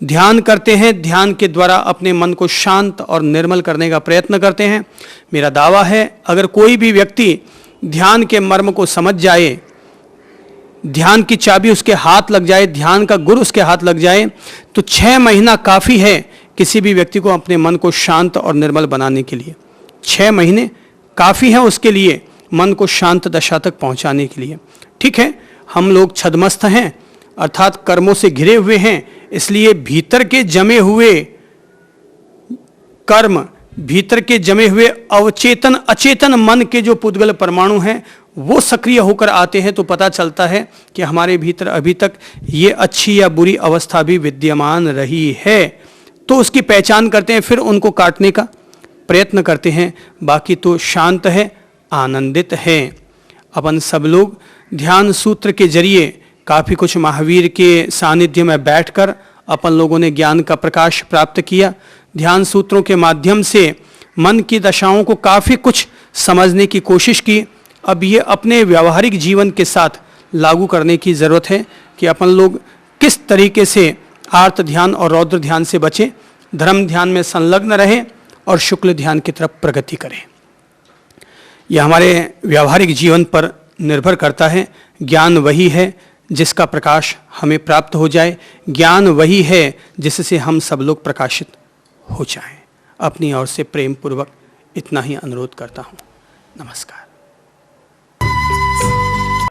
ध्यान करते हैं, ध्यान के द्वारा अपने मन को शांत और निर्मल करने का प्रयत्न करते हैं। मेरा दावा है अगर कोई भी व्यक्ति ध्यान के मर्म को समझ जाए, ध्यान की चाबी उसके हाथ लग जाए, ध्यान का गुर उसके हाथ लग जाए, तो 6 महीना काफ़ी है किसी भी व्यक्ति को अपने मन को शांत और निर्मल बनाने के लिए। 6 महीने काफ़ी है उसके लिए मन को शांत दशा तक पहुंचाने के लिए। ठीक है, हम लोग छद्मस्त हैं, अर्थात कर्मों से घिरे हुए हैं, इसलिए भीतर के जमे हुए कर्म, भीतर के जमे हुए अवचेतन अचेतन मन के जो पुद्गल परमाणु हैं वो सक्रिय होकर आते हैं, तो पता चलता है कि हमारे भीतर अभी तक ये अच्छी या बुरी अवस्था भी विद्यमान रही है। तो उसकी पहचान करते हैं, फिर उनको काटने का प्रयत्न करते हैं। बाकी तो शांत है, आनंदित है। अपन सब लोग ध्यान सूत्र के जरिए काफ़ी कुछ महावीर के सानिध्य में बैठकर अपन लोगों ने ज्ञान का प्रकाश प्राप्त किया। ध्यान सूत्रों के माध्यम से मन की दशाओं को काफ़ी कुछ समझने की कोशिश की। अब ये अपने व्यावहारिक जीवन के साथ लागू करने की ज़रूरत है कि अपन लोग किस तरीके से आर्त ध्यान और रौद्र ध्यान से बचें, धर्म ध्यान में संलग्न रहें और शुक्ल ध्यान की तरफ प्रगति करें। यह हमारे व्यावहारिक जीवन पर निर्भर करता है। ज्ञान वही है जिसका प्रकाश हमें प्राप्त हो जाए, ज्ञान वही है जिससे हम सब लोग प्रकाशित हो जाएं। अपनी ओर से प्रेम पूर्वक इतना ही अनुरोध करता हूँ। नमस्कार।